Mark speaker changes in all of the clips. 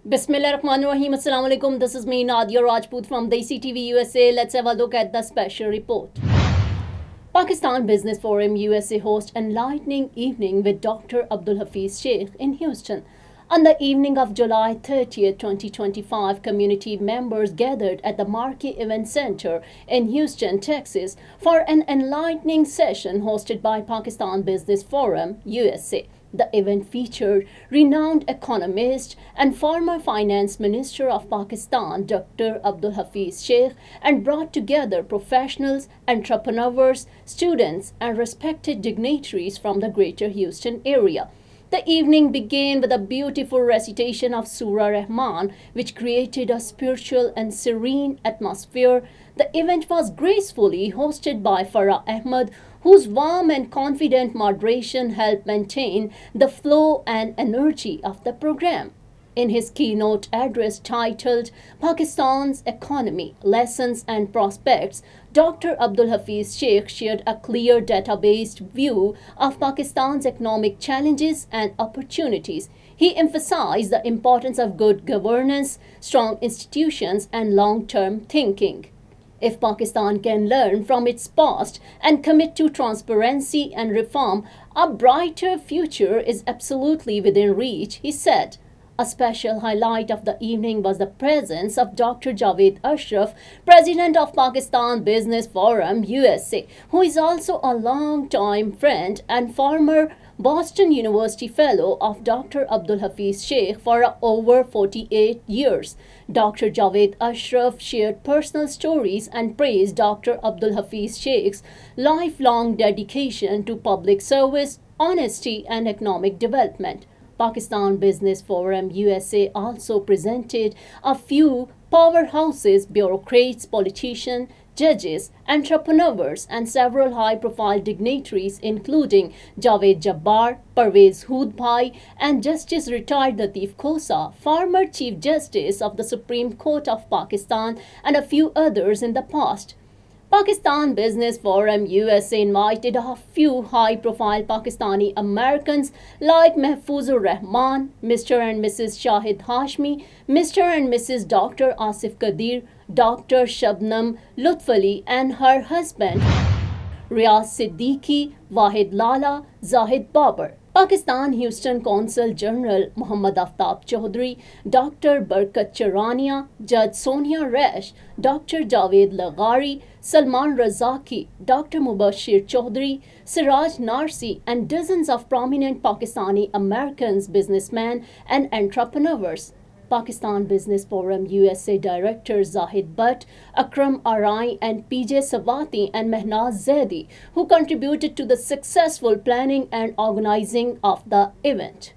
Speaker 1: Bismillahirrahmanirrahim. Assalamu alaikum. This is me, Nadia Rajput from Desi TV USA. Let's have a look at the special report. Pakistan Business Forum USA hosts enlightening evening with Dr. Abdul Hafiz Sheikh in Houston. On the evening of July 30th, 2025, community members gathered at the Marquee Event Center in Houston, Texas for an enlightening session hosted by Pakistan Business Forum USA. The event featured renowned economist and former finance minister of Pakistan, Dr. Abdul Hafiz Sheikh, and brought together professionals, entrepreneurs, students, and respected dignitaries from the greater Houston area. The evening began with a beautiful recitation of Surah Rahman, which created a spiritual and serene atmosphere. The event was gracefully hosted by Farah Ahmed, whose warm and confident moderation helped maintain the flow and energy of the program. In his keynote address titled Pakistan's Economy, Lessons and Prospects, Dr. Abdul Hafiz Sheikh shared a clear data-based view of Pakistan's economic challenges and opportunities. He emphasized the importance of good governance, strong institutions, and long-term thinking. If Pakistan can learn from its past and commit to transparency and reform, a brighter future is absolutely within reach, he said. A special highlight of the evening was the presence of Dr. Javed Ashraf, president of Pakistan Business Forum USA, who is also a long-time friend and former Boston University Fellow of Dr. Abdul Hafiz Sheikh for over 48 years. Dr. Javed Ashraf shared personal stories and praised Dr. Abdul Hafiz Sheikh's lifelong dedication to public service, honesty, and economic development. Pakistan Business Forum USA also presented a few powerhouses, bureaucrats, politicians, judges, entrepreneurs, and several high-profile dignitaries, including Javed Jabbar, Parvez Hoodbhai, and Justice retired Lateef Khosa, former Chief Justice of the Supreme Court of Pakistan, and a few others in the past. Pakistan Business Forum USA invited a few high-profile Pakistani Americans like Mahfouzur Rahman, Mr. and Mrs. Shahid Hashmi, Mr. and Mrs. Dr. Asif Qadir, Dr. Shabnam Lutfali and her husband, Riaz Siddiqui, Wahid Lala, Zahid Babar. Pakistan Houston Consul General Muhammad Aftab Chaudhry, Dr. Barkat Charania, Judge Sonia Resh, Dr. Javed Laghari, Salman Razaki, Dr. Mubashir Chaudhry, Siraj Narsi, and dozens of prominent Pakistani Americans, businessmen, and entrepreneurs. Pakistan Business Forum USA Director Zahid Butt, Akram Arai, and PJ Sawati and Mehnaz Zaidi, who contributed to the successful planning and organizing of the event.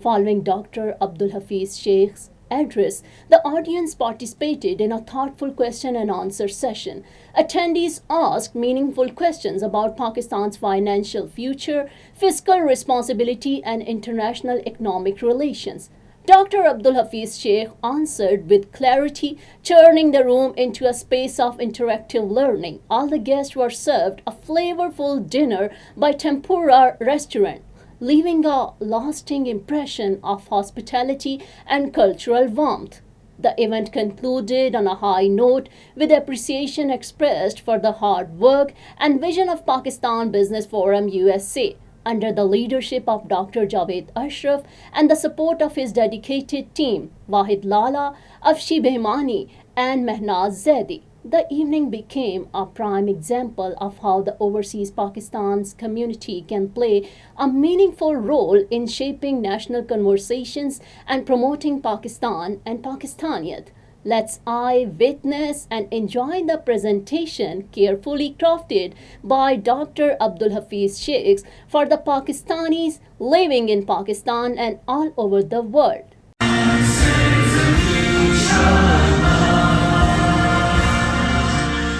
Speaker 1: Following Dr. Abdul Hafiz Sheikh's address, the audience participated in a thoughtful question and answer session. Attendees asked meaningful questions about Pakistan's financial future, fiscal responsibility, and international economic relations. Dr. Abdul Hafiz Sheikh answered with clarity, turning the room into a space of interactive learning. All the guests were served a flavorful dinner by Tempura Restaurant, leaving a lasting impression of hospitality and cultural warmth. The event concluded on a high note with appreciation expressed for the hard work and vision of Pakistan Business Forum USA. Under the leadership of Dr. Javed Ashraf and the support of his dedicated team, Wahid Lala, Afshi Behmani, and Mehnaz Zaidi, the evening became a prime example of how the overseas Pakistan's community can play a meaningful role in shaping national conversations and promoting Pakistan and Pakistaniyat. Let's witness and enjoy the presentation carefully crafted by Dr. Abdul Hafiz Sheikh for the Pakistanis living in Pakistan and all over the world.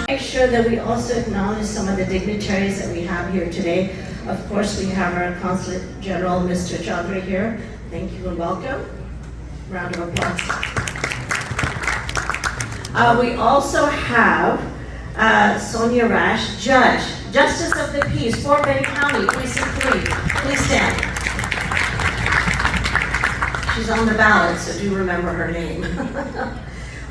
Speaker 2: Make sure that we also acknowledge some of the dignitaries that we have here today. Of course, we have our Consulate General, Mr. Chaudhry, here. Thank you and welcome. Round of applause. We also have Sonia Rash, Judge, Justice of the Peace, Fort Bend County, Precinct 3. Please stand. She's on the ballot, so do remember her name.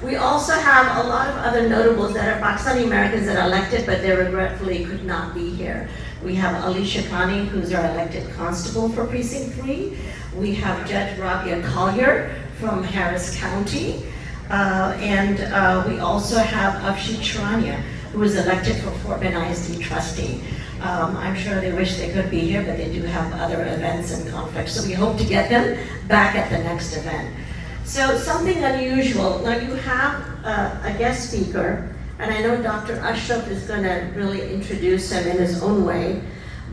Speaker 2: We also have a lot of other notables that are Pakistani Americans that are elected, but they regretfully could not be here. We have Alicia Khani, who's our elected constable for Precinct 3. We have Judge Rabia Collier from Harris County. We also have Afshin Charania, who was elected for Fort Bend ISD trustee. I'm sure they wish they could be here, but they do have other events and conflicts. So we hope to get them back at the next event. So something unusual. Now you have a guest speaker, and I know Dr. Ashraf is going to really introduce him in his own way.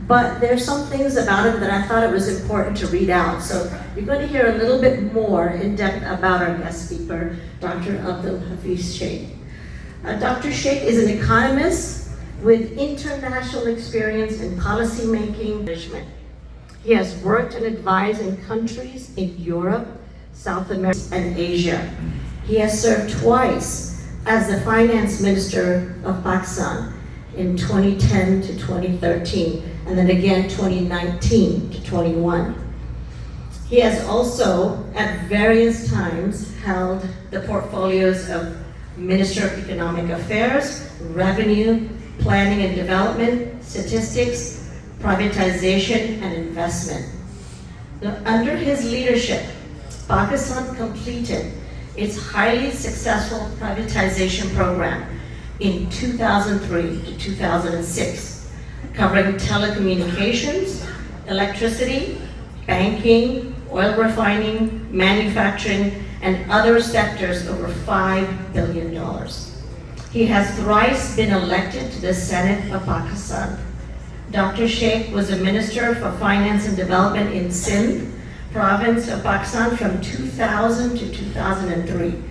Speaker 2: But there's some things about him that I thought it was important to read out. So you're going to hear a little bit more in depth about our guest speaker, Dr. Abdul Hafiz Sheikh. Dr. Sheikh is an economist with international experience in policy making management. He has worked and advised in countries in Europe, South America, and Asia. He has served twice as the finance minister of Pakistan in 2010 to 2013, and then again 2019 to 21. He has also, at various times, held the portfolios of Minister of Economic Affairs, Revenue, Planning and Development, Statistics, Privatization, and Investment. Now, under his leadership, Pakistan completed its highly successful privatization program in 2003 to 2006, covering telecommunications, electricity, banking, oil refining, manufacturing, and other sectors over $5 billion. He has thrice been elected to the Senate of Pakistan. Dr. Sheikh was a Minister for Finance and Development in Sindh, province of Pakistan from 2000 to 2003,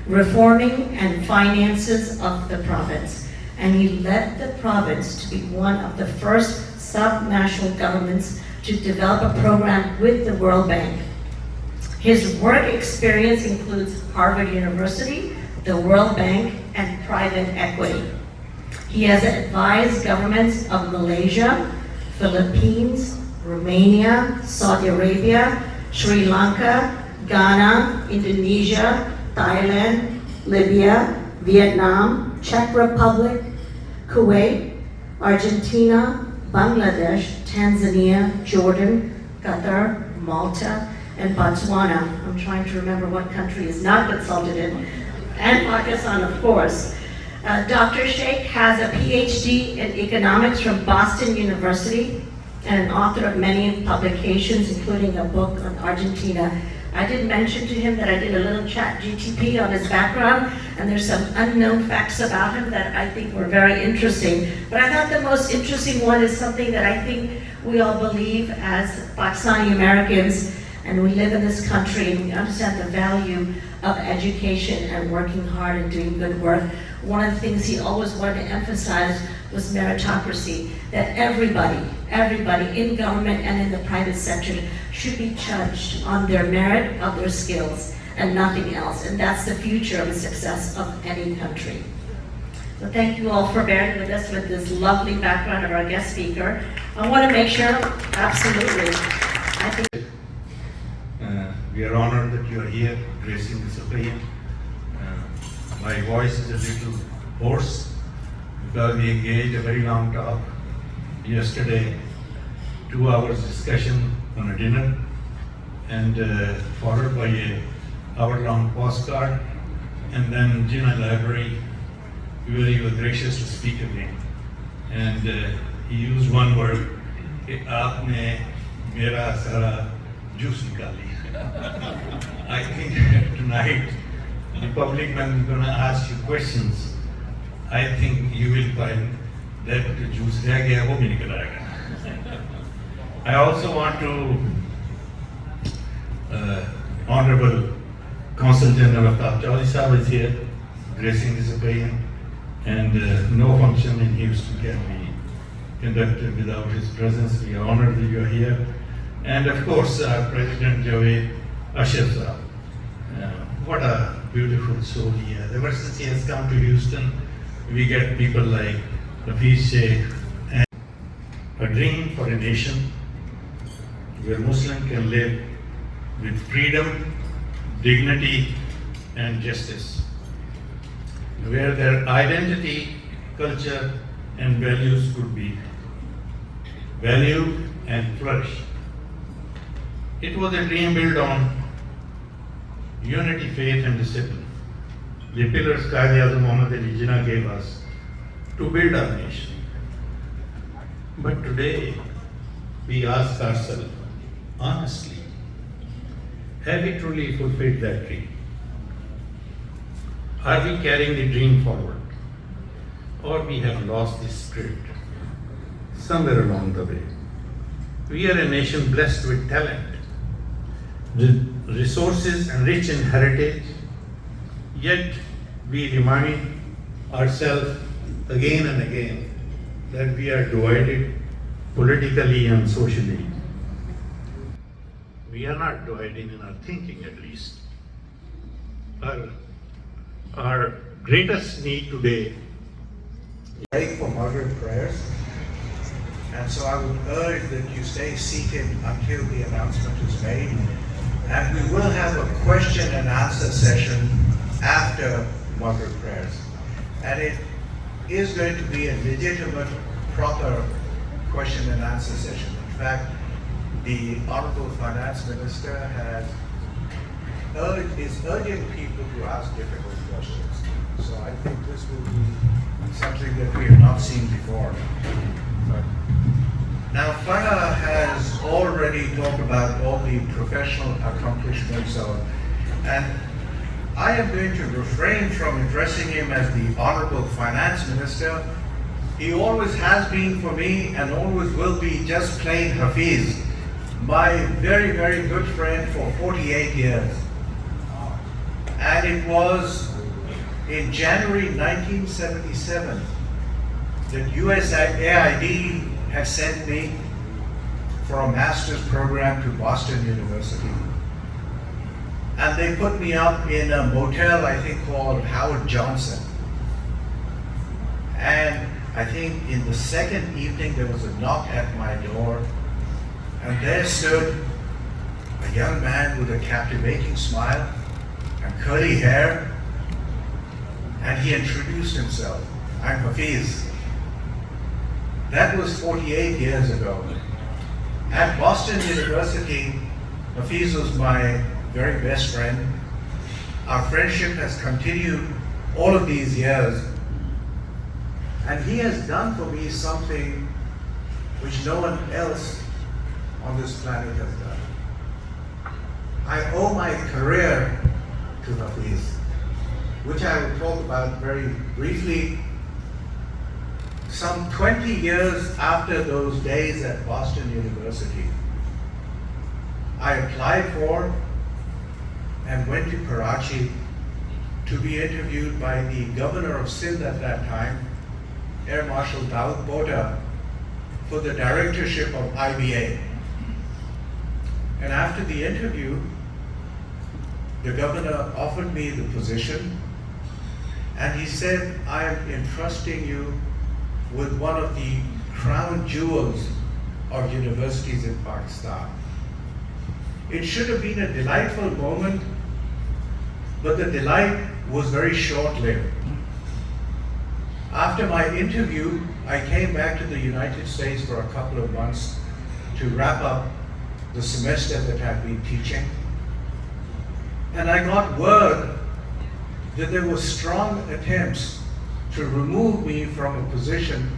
Speaker 2: reforming and finances of the province. And he led the province to be one of the first sub-national governments to develop a program with the World Bank. His work experience includes Harvard University, the World Bank, and private equity. He has advised governments of Malaysia, Philippines, Romania, Saudi Arabia, Sri Lanka, Ghana, Indonesia, Thailand, Libya, Vietnam, Czech Republic, Kuwait, Argentina, Bangladesh, Tanzania, Jordan, Qatar, Malta, and Botswana. I'm trying to remember what country is not consulted in, and Pakistan, of course. Dr. Sheikh has a PhD in economics from Boston University and an author of many publications, including a book on Argentina. I did mention to him that I did a little chat GTP on his background, and there's some unknown facts about him that I think were very interesting. But I thought the most interesting one is something that I think we all believe as Pakistani Americans, and we live in this country and we understand the value of education and working hard and doing good work. One of the things he always wanted to emphasize was meritocracy, that everybody in government and in the private sector should be judged on their merit of their skills and nothing else. And that's the future of the success of any country. So thank you all for bearing with us with this lovely background of our guest speaker. I want to make sure, absolutely, I think
Speaker 3: we are honored that you are here gracing this occasion. My voice is a little hoarse because we engaged a very long talk yesterday, 2 hours discussion on a dinner, and followed by a hour-long postcard, and then Jinnah Library, where you were gracious to speak again. And he used one word, "Aapne mera sara juice nikali." I think tonight the public, when is going to ask you questions, I think you will find that the juice reh gaya, wo bhi nikal aayega. I also want to Honorable Consul General Aftab Chaudhry Sahab is here gracing this occasion, and no function in Houston can be conducted without his presence. We are honored that you are here. And of course, our President Javed Ashraf Sahab. What a beautiful soul he has. Ever since he has come to Houston, we get people like Hafiz Sheikh, and a dream for a nation where Muslim can live with freedom, dignity, and justice, where their identity, culture, and values could be valued and flourish. It was a dream built on unity, faith, and discipline. The pillars Quaid-e-Azam Muhammad Ali Jinnah gave us to build our nation. But today, we ask ourselves, honestly, have we truly fulfilled that dream? Are we carrying the dream forward? Or we have lost the spirit somewhere along the way? We are a nation blessed with talent, resources, and rich in heritage, yet we remind ourselves again and again that we are divided politically and socially. We are not divided in our thinking, at least. Our greatest need today
Speaker 4: break for moderate prayers, and so I would urge that you stay seated until the announcement is made, and we will have a question and answer session after moderate prayers, and it is going to be a legitimate, proper question and answer session. In fact, the Honorable Finance Minister is urging people to ask difficult questions. So I think this will be something that we have not seen before. Now, Farah has already talked about all the professional accomplishments and I am going to refrain from addressing him as the Honorable Finance Minister. He always has been for me and always will be just plain Hafiz, my very, very good friend for 48 years. And it was in January 1977 that USAID had sent me for a master's program to Boston University. And they put me up in a motel, I think, called Howard Johnson. And I think in the second evening, there was a knock at my door, and there stood a young man with a captivating smile and curly hair, and he introduced himself. I'm Hafiz. That was 48 years ago. At Boston University, Hafiz was my very best friend. Our friendship has continued all of these years. And he has done for me something which no one else on this planet has done. I owe my career to Hafiz, which I will talk about very briefly. Some 20 years after those days at Boston University, I applied for and went to Karachi to be interviewed by the governor of Sindh at that time, Air Marshal Daud Bota, for the directorship of IBA. And after the interview, the governor offered me the position, and he said, I am entrusting you with one of the crown jewels of universities in Pakistan. It should have been a delightful moment, but the delight was very short-lived. After my interview, I came back to the United States for a couple of months to wrap up the semester that I've been teaching. And I got word that there were strong attempts to remove me from a position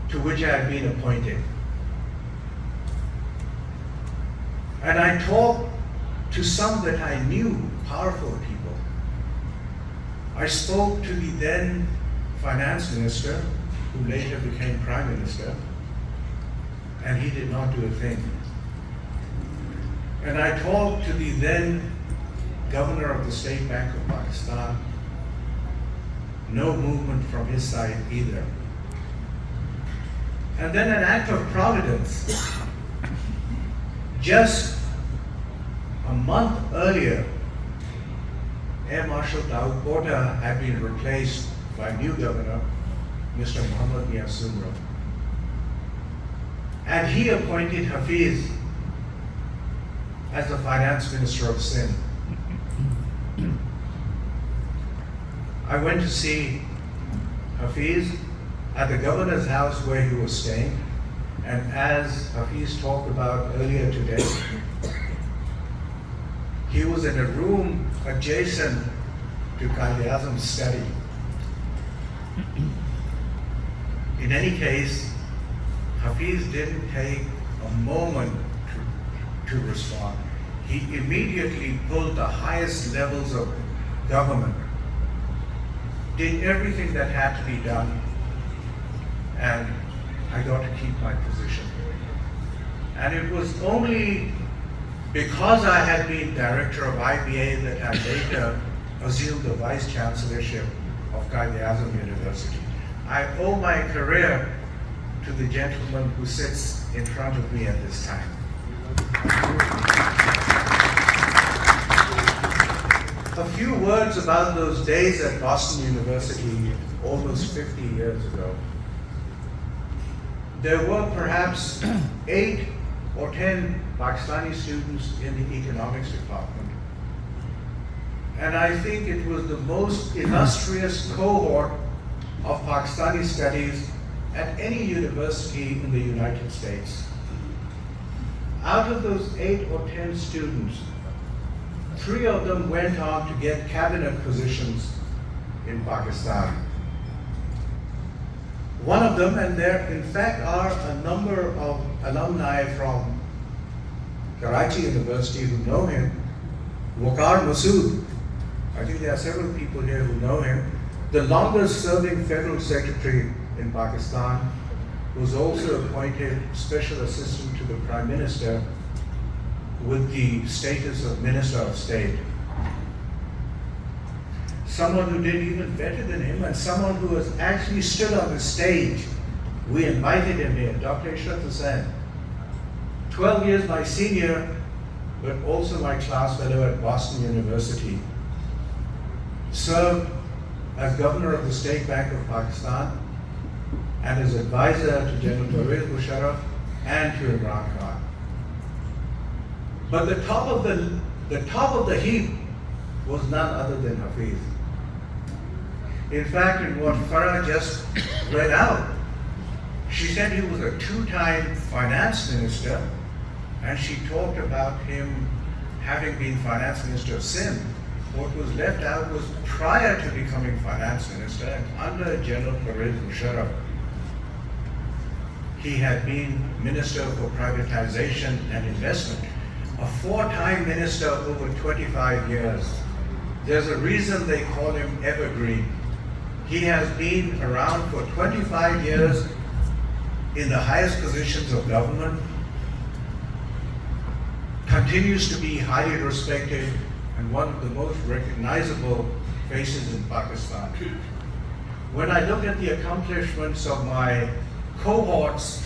Speaker 4: to which I had been appointed. And I talked to some that I knew, powerful people. I spoke to the then finance minister, who later became prime minister, and he did not do a thing. And I talked to the then governor of the State Bank of Pakistan. No movement from his side either. And then an act of providence. Just a month earlier, Air Marshal Daud Bota had been replaced by new governor, Mr. Mohammad Mia Sumro. And he appointed Hafiz as the finance minister of Sindh. I went to see Hafiz at the governor's house where he was staying, and as Hafiz talked about earlier today, he was in a room adjacent to Quaid-e-Azam's study. In any case, Hafiz didn't take a moment to respond. He immediately pulled the highest levels of government, did everything that had to be done, and I got to keep my position. And it was only because I had been director of IBA that I later assumed the vice chancellorship of Quaid-e-Azam University. I owe my career to the gentleman who sits in front of me at this time. A few words about those days at Boston University almost 50 years ago. There were perhaps 8 or 10 Pakistani students in the economics department. And I think it was the most illustrious cohort of Pakistani studies at any university in the United States. Out of those 8 or 10 students, 3 of them went on to get cabinet positions in Pakistan. One of them, and there in fact are a number of alumni from Karachi University who know him, Waqar Masood. I think there are several people here who know him. The longest serving federal secretary in Pakistan, was also appointed special assistant to the Prime Minister with the status of Minister of State. Someone who did even better than him, and someone who has actually stood on the stage. We invited him here, Dr. Ishrat Hussain, 12 years my senior, but also my class fellow at Boston University. Served as governor of the State Bank of Pakistan and as advisor to General Pervez Musharraf and to Imran Khan. But the top of the heap was none other than Hafiz. In fact, in what Farah just read out, she said he was a 2-time finance minister, and she talked about him having been finance minister of Sindh. What was left out was prior to becoming finance minister and under General Pervez Musharraf, he had been Minister for Privatization and Investment, a 4-time minister over 25 years. There's a reason they call him Evergreen. He has been around for 25 years in the highest positions of government, continues to be highly respected and one of the most recognizable faces in Pakistan. When I look at the accomplishments of my cohorts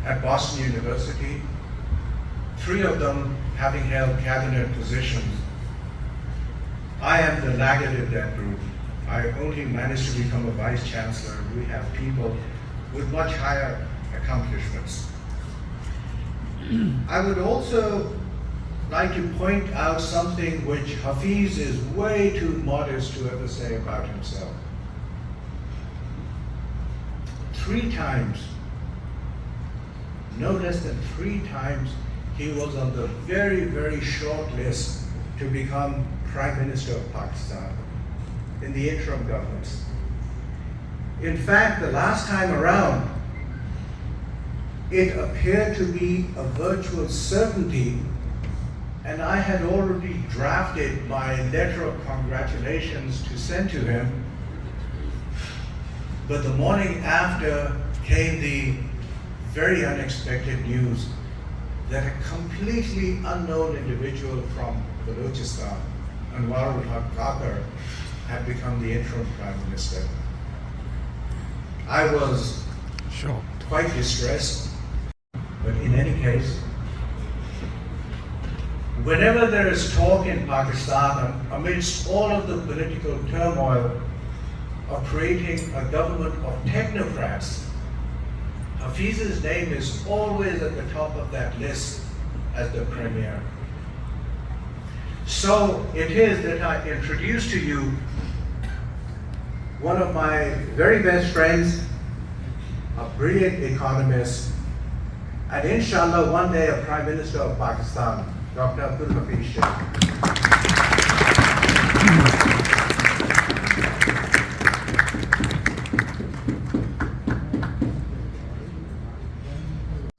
Speaker 4: at Boston University, 3 of them having held cabinet positions, I am the laggard of that group. I only managed to become a vice chancellor. We have people with much higher accomplishments. I would also like to point out something which Hafiz is way too modest to ever say about himself. 3 times, no less than 3 times, he was on the very, very short list to become Prime Minister of Pakistan in the interim governments. In fact, the last time around, it appeared to be a virtual certainty, and I had already drafted my letter of congratulations to send to him. But the morning after came the very unexpected news that a completely unknown individual from Balochistan, Anwarul Haq Kakar, had become the interim Prime Minister. I was quite distressed, but in any case, whenever there is talk in Pakistan, amidst all of the political turmoil, of creating a government of technocrats, Hafiz's name is always at the top of that list as the premier. So it is that I introduce to you one of my very best friends, a brilliant economist, and inshallah one day a Prime Minister of Pakistan, Dr. Abdul Hafiz Sheikh.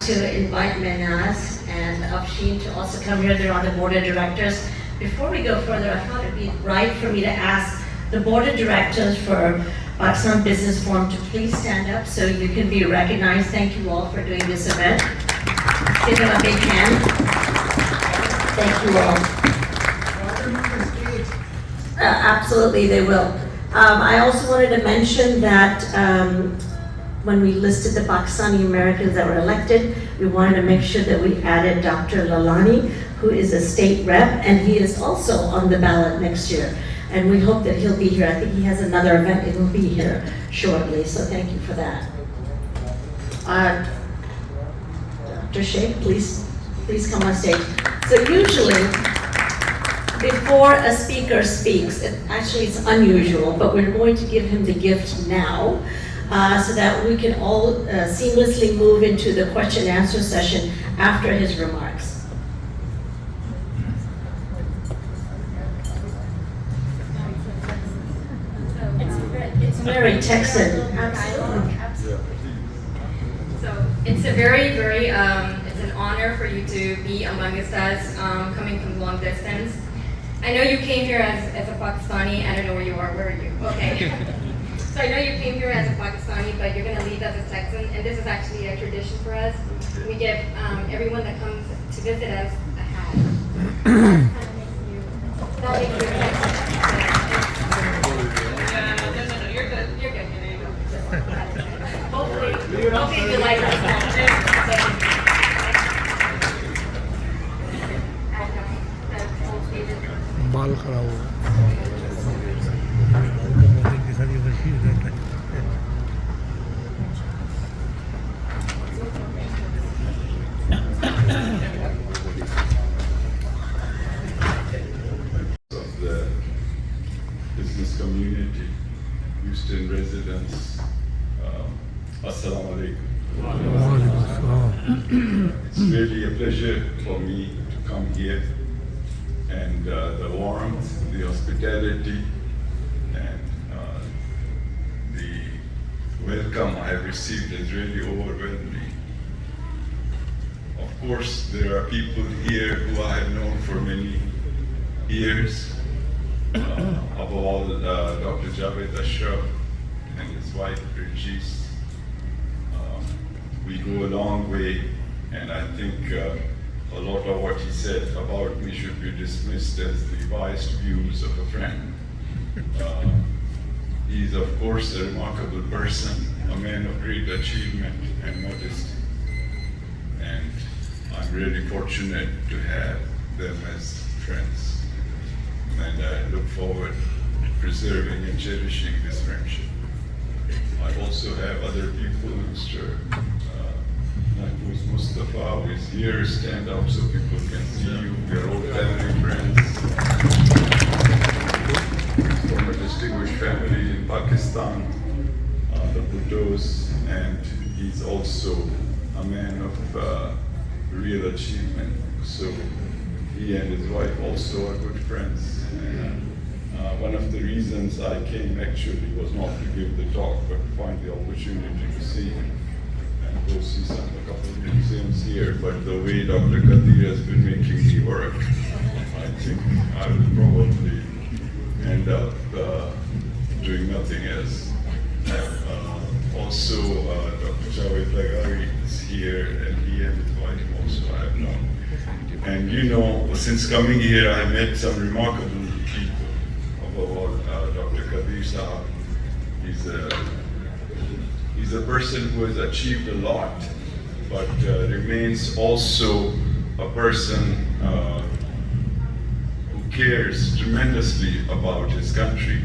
Speaker 2: To invite Manaz and Afshin to also come here. They're on the board of directors. Before we go further, I thought it'd be right for me to ask the board of directors for Pakistan Business Forum to please stand up so you can be recognized. Thank you all for doing this event. Give them a big hand. Thank you all. Absolutely, they will. I also wanted to mention that when we listed the Pakistani Americans that were elected, we wanted to make sure that we added Dr. Lalani, who is a state rep, and he is also on the ballot next year. And we hope that he'll be here. I think he has another event, and he'll be here shortly, so thank you for that. Dr. Sheikh, please come on stage. So usually, before a speaker speaks, it's unusual, but we're going to give him the gift now, so that we can all seamlessly move into the question and answer session after his remarks. It's very Texan. Absolutely.
Speaker 5: So it's a very, very, it's an honor for you to be amongst us, coming from long distance. I know you came here as a Pakistani. I don't know where you are. Where are you? Okay. So I know you came here as a Pakistani, but you're going to leave as a Texan, and this is actually a tradition for us. We give everyone that comes to visit us a hat. That makes you a Texan. No, you're good. You're good. There you go. Hopefully you like us.
Speaker 6: बाल खराब हो
Speaker 7: of the business community, Houston residents, Assalamu alaikum. It's really a pleasure for me to come here, and the warmth, the hospitality, and the welcome I have received has really overwhelmed me. Of course, there are people here who I have known for many years. Above all, Dr. Javed Ashraf and his wife, Regis. We go a long way, and I think a lot of what he said about me should be dismissed as the biased views of a friend. He is, of course, a remarkable person, a man of great achievement and modesty. And I'm really fortunate to have them as friends. And I look forward to preserving and cherishing this friendship. I also have other people, Mr. Nafuz Mustafa, who is here. Stand up so people can see you. We are all family friends. He's from a distinguished family in Pakistan, the Bhuttos, and he's also a man of real achievement. So he and his wife also are good friends. And one of the reasons I came actually was not to give the talk, but to find the opportunity to see him and go see a couple of museums here. But the way Dr. Kadir has been making me work, I think I will probably end up doing nothing else. Also, Dr. Javed Lagari is here, and he and his wife also I have known. And you know, since coming here, I have met some remarkable people. Above all, Dr. Kadir Sahab, he's a person who has achieved a lot, but remains also a person who cares tremendously about his country,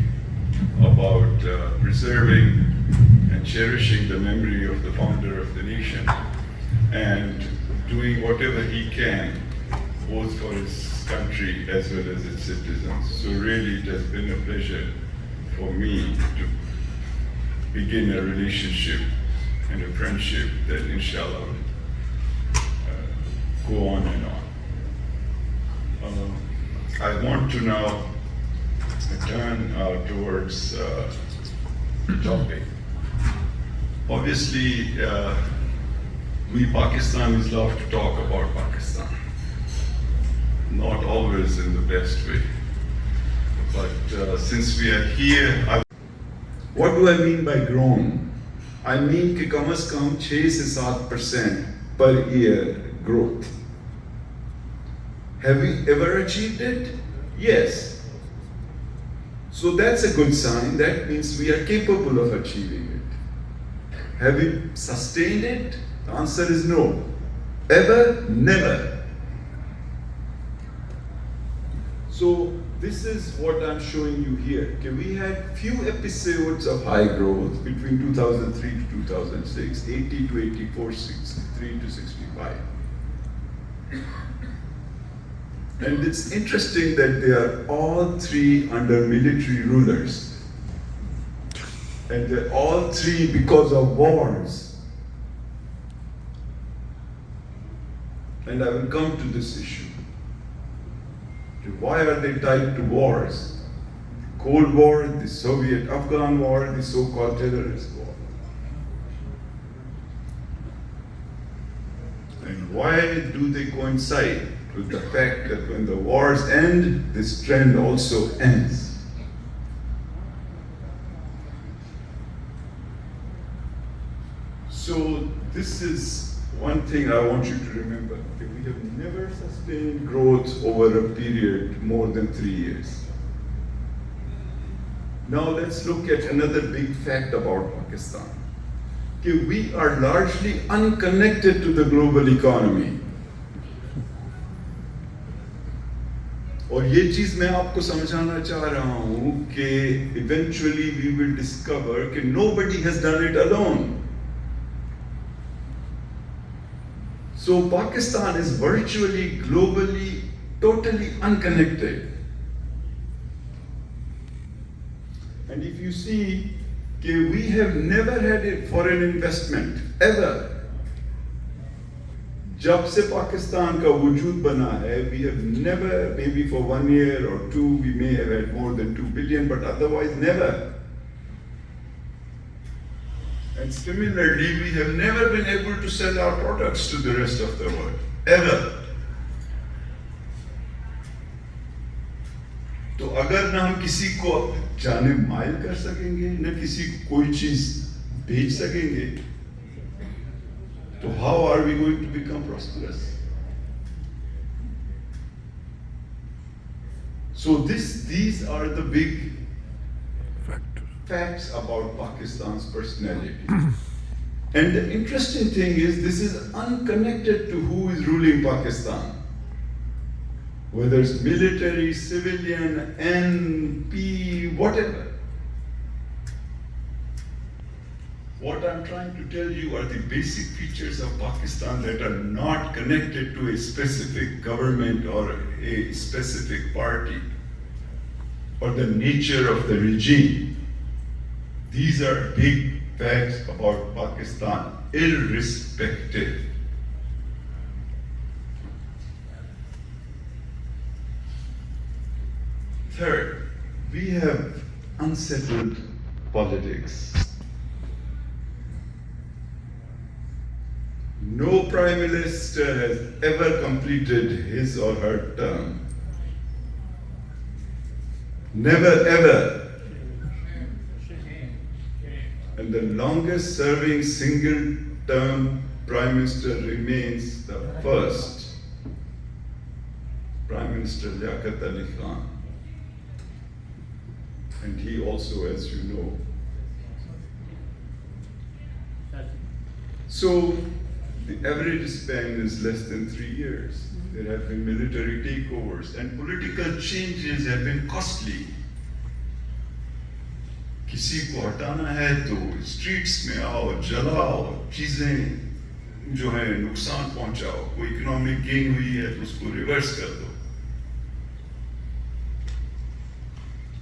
Speaker 7: about preserving and cherishing the memory of the founder of the nation, and doing whatever he can, both for his country as well as its citizens. So really it has been a pleasure for me to begin a relationship and a friendship that inshallah will go on and on. I want to now turn towards the topic. Obviously, we Pakistanis love to talk about Pakistan. Not always in the best way. But since we are here, what do I mean by grown? I mean कि कम से कम 6 से 7% per year growth. Have we ever achieved it? Yes. So that's a good sign. That means we are capable of achieving it. Have we sustained it? The answer is no. Ever? Never. So this is what I'm showing you here. Okay, we had few episodes of high growth between 2003 to 2006, 80 to 84, 63 to 65. And it's interesting that they are all three under military rulers. And they're all three because of wars. And I will come to this issue. Why are they tied to wars? Cold War, the Soviet-Afghan War, the so-called terrorist war. And why do they coincide with the fact that when the wars end, this trend also ends? So this is one thing I want you to remember. Okay, we have never sustained growth over a period more than 3 years. Now let's look at another big fact about Pakistan. Okay, we are largely unconnected to the global economy. और ये चीज मैं आपको समझाना चाह रहा हूं कि eventually we will discover कि nobody has done it alone. So Pakistan is virtually, globally, totally unconnected. And if you see, okay, we have never had a foreign investment, ever. जब से पाकिस्तान का वजूद बना है, we have never, maybe for 1 year or 2, we may have had more than 2 billion, but otherwise never. And similarly, we have never been able to sell our products to the rest of the world, ever. तो अगर ना हम किसी को जाने mile कर सकेंगे, न किसी को कोई चीज भेज सकेंगे, so how are we going to become prosperous? So these are the big facts about Pakistan's personality. And the interesting thing is, this is unconnected to who is ruling Pakistan. Whether it's military, civilian, NP, whatever. What I'm trying to tell you are the basic features of Pakistan that are not connected to a specific government or a specific party or the nature of the regime. These are big facts about Pakistan, irrespective. Third, we have unsettled politics. No prime minister has ever completed his or her term. Never ever. And the longest serving single term prime minister remains the first, Prime Minister Liaquat Ali Khan. And he also, as you know. So the average span is less than 3 years. There have been military takeovers and political changes have been costly. किसी को हटाना है तो streets में आओ, जलाओ, चीजें जो है नुकसान पहुंचाओ, कोई इकोनॉमिक गेन हुई है तो उसको रिवर्स कर दो.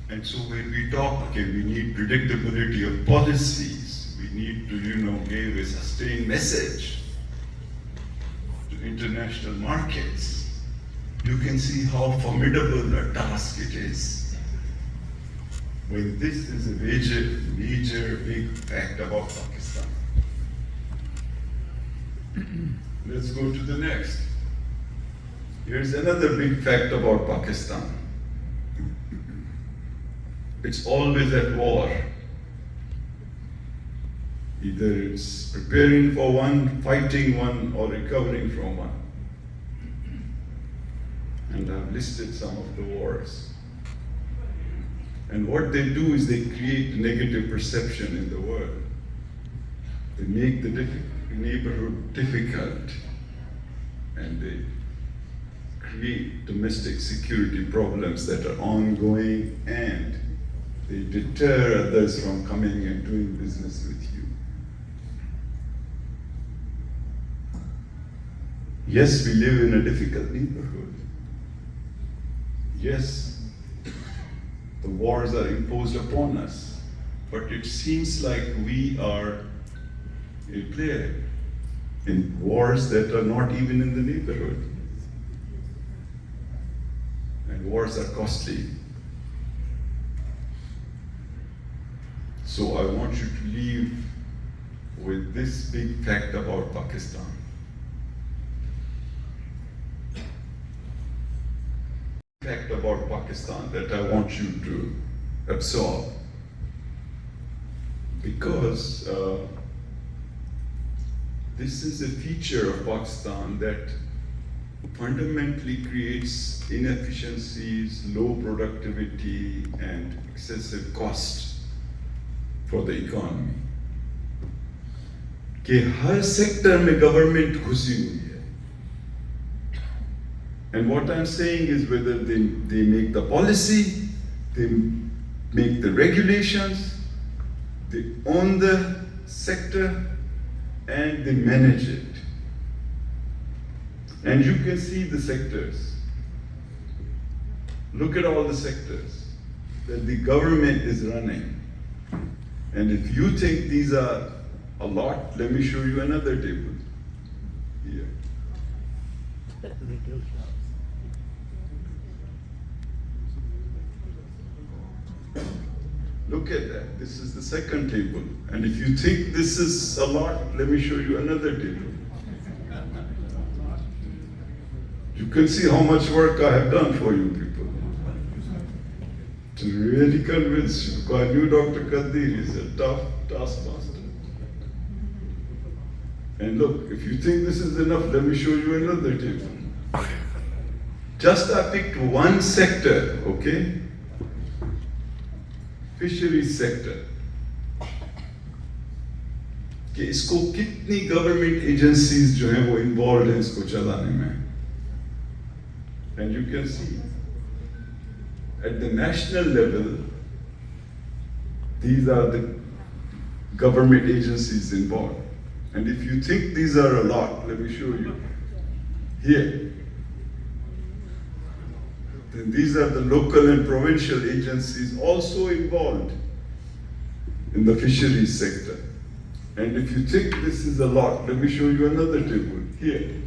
Speaker 7: And so when we talk, okay, we need predictability of policies, we need to, give a sustained message to international markets. You can see how formidable a task it is. When this is a major big fact about Pakistan. Let's go to the next. Here's another big fact about Pakistan. It's always at war. Either it's preparing for one, fighting one, or recovering from one. And I've listed some of the wars. And what they do is they create negative perception in the world. They make the neighborhood difficult, and they create domestic security problems that are ongoing, and they deter others from coming and doing business with you. Yes, we live in a difficult neighborhood. Yes, the wars are imposed upon us, but it seems like we are a player in wars that are not even in the neighborhood. And wars are costly. So I want you to leave with this big fact about Pakistan. Fact about Pakistan that I want you to absorb. Because this is a feature of Pakistan that fundamentally creates inefficiencies, low productivity, and excessive cost for the economy. कि हर sector में government घुसी हुई है. And what I'm saying is whether they make the policy, they make the regulations, they own the sector, and they manage it. And you can see the sectors. Look at all the sectors that the government is running. And if you think these are a lot, let me show you another table here. Look at that. This is the second table. And if you think this is a lot, let me show you another table. You can see how much work I have done for you people. To really convince you, because I knew Dr. Kadir is a tough taskmaster. And look, if you think this is enough, let me show you another table. Just I picked one sector, okay? Fisheries sector. कि इसको कितनी government agencies जो हैं वो involve हैं इसको चलाने में. And you can see at the national level, these are the government agencies involved. And if you think these are a lot, let me show you. Here. Then these are the local and provincial agencies also involved in the fisheries sector. And if you think this is a lot, let me show you another table. Here.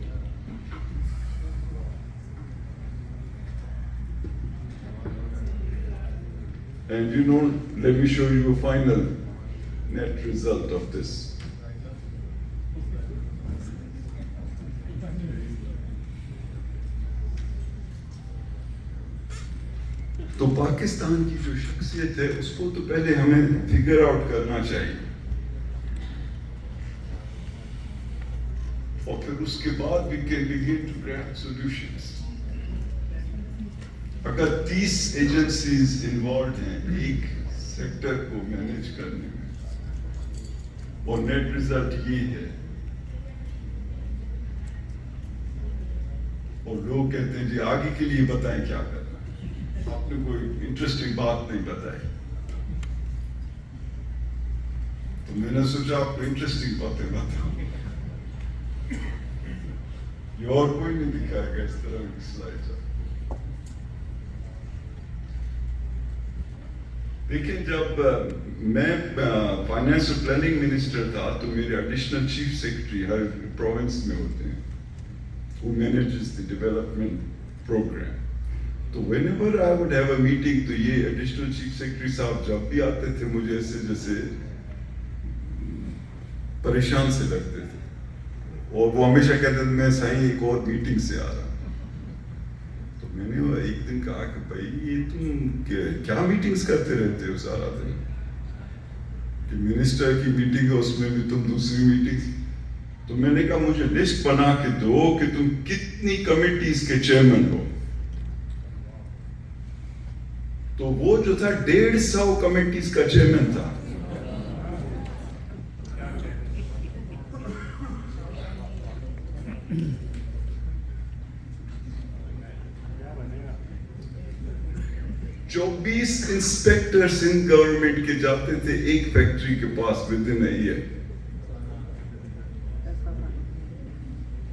Speaker 7: And let me show you a final net result of this. तो पाकिस्तान की जो शख्सियत है उसको तो पहले हमें figure out करना चाहिए और फिर उसके बाद we can begin to craft solutions. अगर 30 एजेंसीज इन्वॉल्व हैं एक सेक्टर को मैनेज करने में और नेट रिजल्ट ये है और लोग कहते हैं जी आगे के लिए बताएं क्या करना है, आपने कोई इंटरेस्टिंग बात नहीं बताई, तो मैंने सोचा आपको इंटरेस्टिंग बातें बताऊं. ये और कोई नहीं दिखाएगा इस तरह की स्लाइड्स. देखिए, जब मैं फाइनेंस और प्लानिंग मिनिस्टर था तो मेरे एडिशनल चीफ सेक्रेटरी हर प्रोविंस में होते हैं, who manages the development program. तो whenever I would have a meeting, तो ये additional chief secretary साहब जब भी आते थे मुझे ऐसे जैसे परेशान से लगते थे, और वो हमेशा कहते थे मैं सही एक और मीटिंग से आ रहा हूँ। तो मैंने वो एक दिन कहा कि भाई ये तुम क्या मीटिंग्स करते रहते हो सारा दिन, कि मिनिस्टर की मीटिंग है उसमें भी तुम दूसरी मीटिंग। तो मैंने कहा मुझे लिस्ट बना के दो कि तुम कितनी कमिटीज के चेयरमैन हो। तो वो जो था 150 कमिटीज का चेयरमैन था। चौबीस इंस्पेक्टर्स इन गवर्नमेंट के जाते थे एक फैक्ट्री के पास विद इन अ ईयर।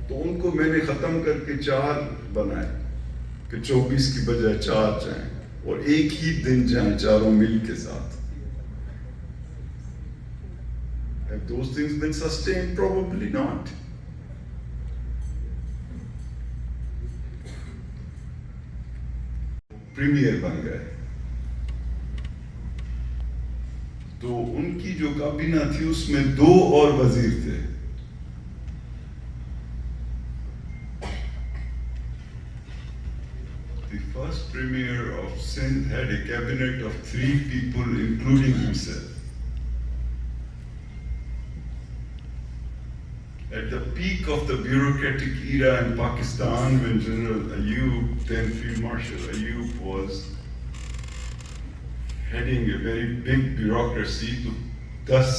Speaker 7: तो उनको मैंने खत्म करके 4 बनाए कि 24 की बजाय 4 जाएं और एक ही दिन जाएं चारों मिल के साथ। Have those things been sustained? Probably not. Premier बन गए तो उनकी जो काबीना थी उसमें 2 और वजीर थे। The first premier of Sindh had a cabinet of 3 people, including himself. At the peak of the bureaucratic era in Pakistan, when General Ayub, then Field Marshal Ayub, was heading a very big bureaucracy, to 10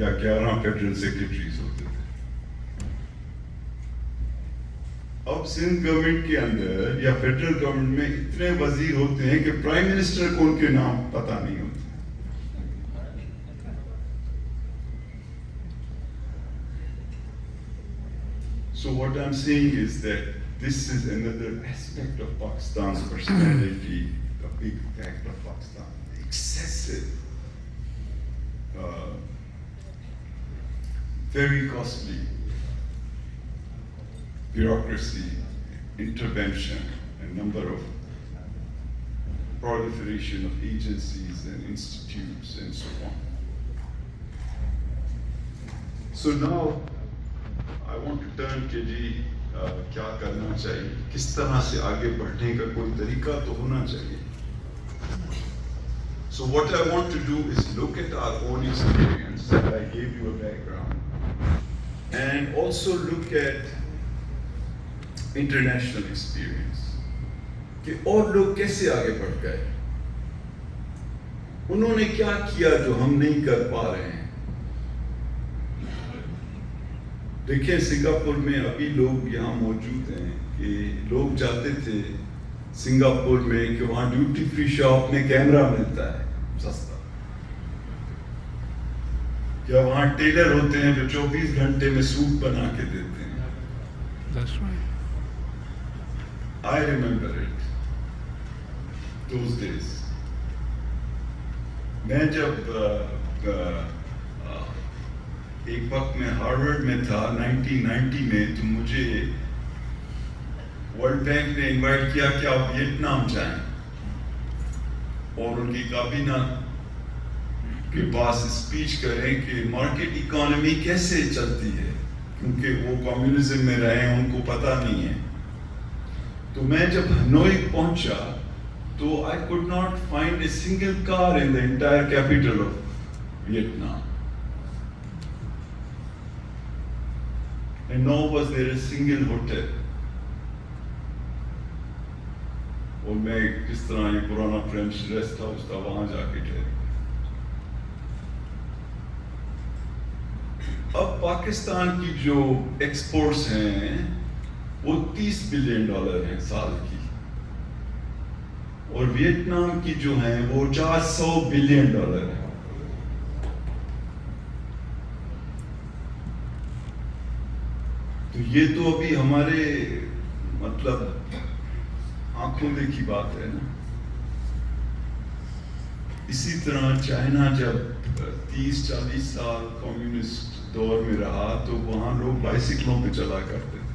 Speaker 7: या 11 federal secretaries होते थे। अब Sindh government के अंदर या federal government में इतने वजीर होते हैं कि प्राइम मिनिस्टर को उनके नाम पता नहीं होते। So what I'm saying is that this is another aspect of Pakistan's personality, a big fact of Pakistan, excessive, very costly bureaucracy, intervention, a number of proliferation of agencies and institutes and so on. So now I want to turn के जी क्या करना चाहिए, किस तरह से आगे बढ़ने का कोई तरीका तो होना चाहिए। So what I want to do is look at our own experience, I gave you a background, and also look at international experience, कि और लोग कैसे आगे बढ़ गए, उन्होंने क्या किया जो हम नहीं कर पा रहे हैं। देखिए सिंगापुर में अभी लोग यहाँ मौजूद हैं कि लोग जाते थे सिंगापुर में कि वहाँ ड्यूटी फ्री शॉप में कैमरा मिलता है सस्ता, या वहाँ टेलर होते हैं जो 24 घंटे में सूट बना के देते हैं।
Speaker 6: That's right.
Speaker 7: I remember it, those days. मैं जब एक वक्त में हार्वर्ड में था 1990 में, तो मुझे वर्ल्ड बैंक ने इनवाइट किया कि आप वियतनाम जाएं और उनकी काबीना के पास स्पीच करें कि मार्केट इकोनॉमी कैसे चलती है, क्योंकि वो कम्युनिज्म में रहे हैं, उनको पता नहीं है। तो मैं जब हनोई पहुंचा तो I could not find a single car in the entire capital of Vietnam, and nor was there a single hotel. और मैं किस तरह ये पुराना फ्रेंच रेस्ट हाउस था वहां जाके ठहरा। अब पाकिस्तान की जो एक्सपोर्ट्स हैं वो $30 बिलियन हैं साल की, और वियतनाम की जो हैं वो $400 बिलियन हैं। तो ये तो अभी हमारे मतलब आंखों देखी बात है ना। इसी तरह चाइना जब 30-40 साल कम्युनिस्ट दौर में रहा तो वहाँ लोग बाइसिकलों पे चला करते थे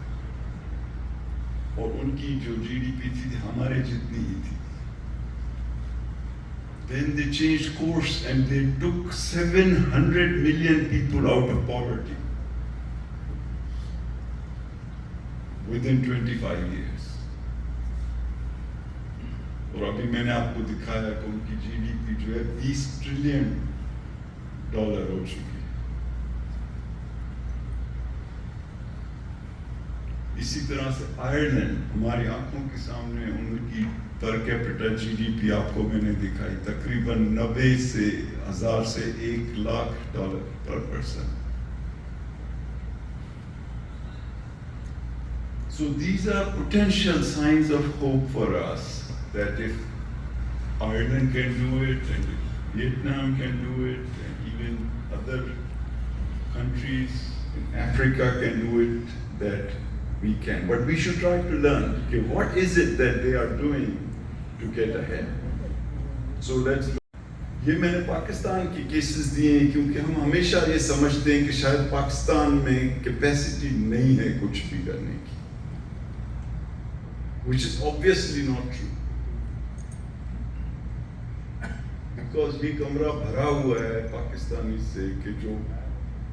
Speaker 7: और उनकी जो जीडीपी थी हमारे जितनी ही थी. Then they changed course and they took 700 million people out of poverty within 25 years. और अभी मैंने आपको दिखाया कि उनकी जीडीपी जो है $20 ट्रिलियन हो चुकी है. इसी तरह से आयरलैंड हमारी आंखों के सामने उनकी पर कैपिटा जीडीपी आपको मैंने दिखाई तकरीबन 90 से 1000 से $1 लाख पर person. So these are potential signs of hope for us that if Ireland can do it and if Vietnam can do it and even other countries in Africa can do it, that we can. But we should try to learn, okay, what is it that they are doing to get ahead? So let's look. ये मैंने पाकिस्तान की cases दिए हैं क्योंकि हम हमेशा ये समझते हैं कि शायद पाकिस्तान में कैपेसिटी नहीं है कुछ भी करने की, which is obviously not true. Because ये कमरा भरा हुआ है पाकिस्तानी से कि जो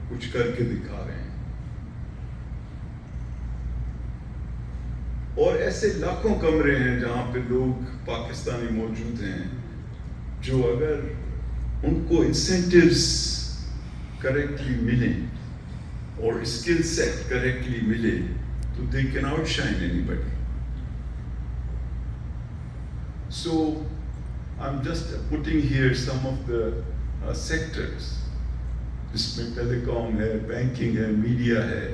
Speaker 7: कुछ करके दिखा रहे हैं. और ऐसे लाखों कमरे हैं जहां पे लोग पाकिस्तानी मौजूद हैं जो अगर उनको इंसेंटिव्स करेक्टली मिले और स्किल सेट करेक्टली मिले तो they can outshine anybody. So I'm just putting here some of the sectors. इसमें टेलीकॉम है, बैंकिंग है, मीडिया है,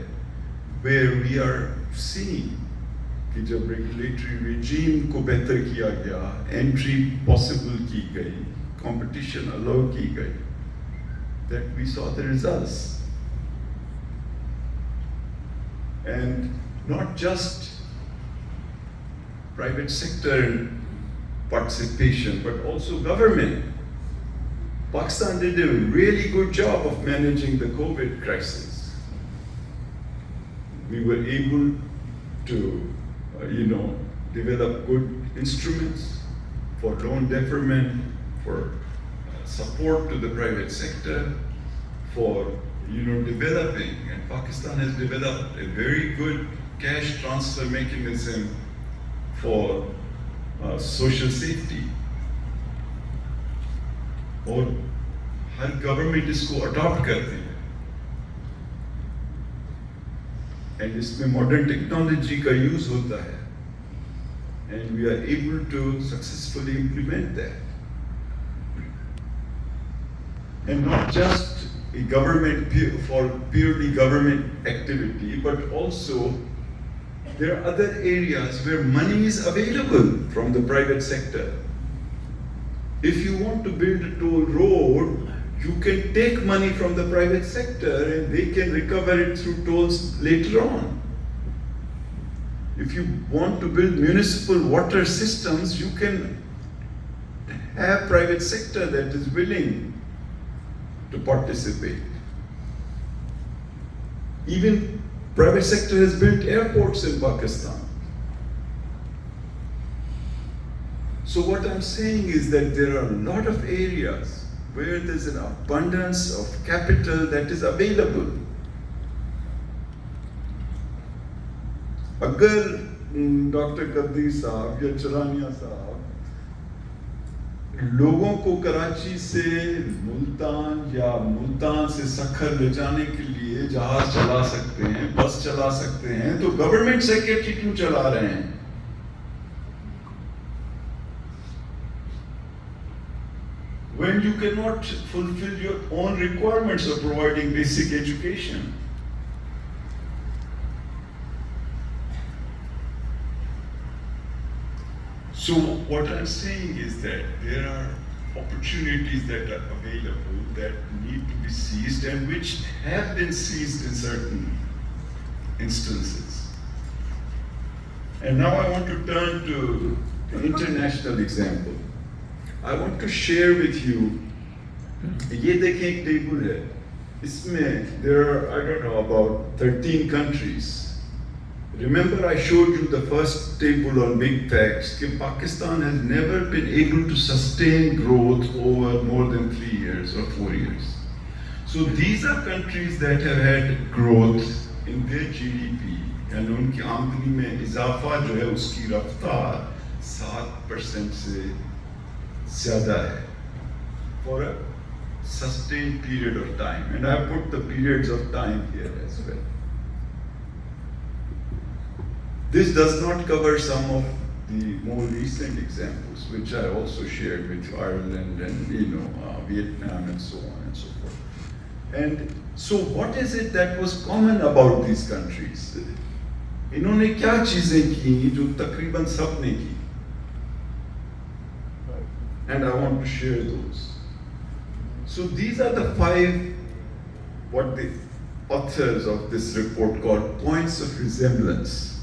Speaker 7: where we are seeing कि जब रेगुलेटरी रिजीम को बेहतर किया गया, एंट्री पॉसिबल की गई, कंपटीशन अलाउ की गई, that we saw the results. And not just private sector participation, but also government. Pakistan did a really good job of managing the COVID crisis. We were able to develop good instruments for loan deferment, for support to the private sector, for developing, and Pakistan has developed a very good cash transfer mechanism for social safety. और हर government इसको adopt करते हैं and इसमें modern technology का use होता है and we are able to successfully implement that. And not just a government for purely government activity, but also there are other areas where money is available from the private sector. If you want to build a toll road, you can take money from the private sector and they can recover it through tolls later on. If you want to build municipal water systems, you can have private sector that is willing to participate. Even private sector has built airports in Pakistan. So what I'm saying is that there are a lot of areas where there's an abundance of capital that is available. अगर doctor गद्दी साहब या चरानिया साहब लोगों को कराची से मुल्तान या मुल्तान से सखर ले जाने के लिए जहाज चला सकते हैं, बस चला सकते हैं, तो गवर्नमेंट सेक्रेटरी क्यों चला रहे हैं? When you cannot fulfill your own requirements of providing basic education. So what I'm saying is that there are opportunities that are available that need to be seized and which have been seized in certain instances. And now I want to turn to the international example. I want to share with you, ये देखें एक table है, इसमें there are, I don't know, about 13 countries. Remember I showed you the first table on big facts कि Pakistan has never been able to sustain growth over more than 3 years or 4 years. So these are countries that have had growth in their GDP, यानी उनकी आमदनी में इजाफा जो है उसकी रफ्तार 7% से ज़्यादा है for a sustained period of time, and I put the periods of time here as well. This does not cover some of the more recent examples, which I also shared with Ireland and Vietnam and so on and so forth. And so, what is it that was common about these countries? इन्होंने क्या चीजें की जो तकरीबन सब ने की? And I want to share those. So these are the 5, what the authors of this report called points of resemblance.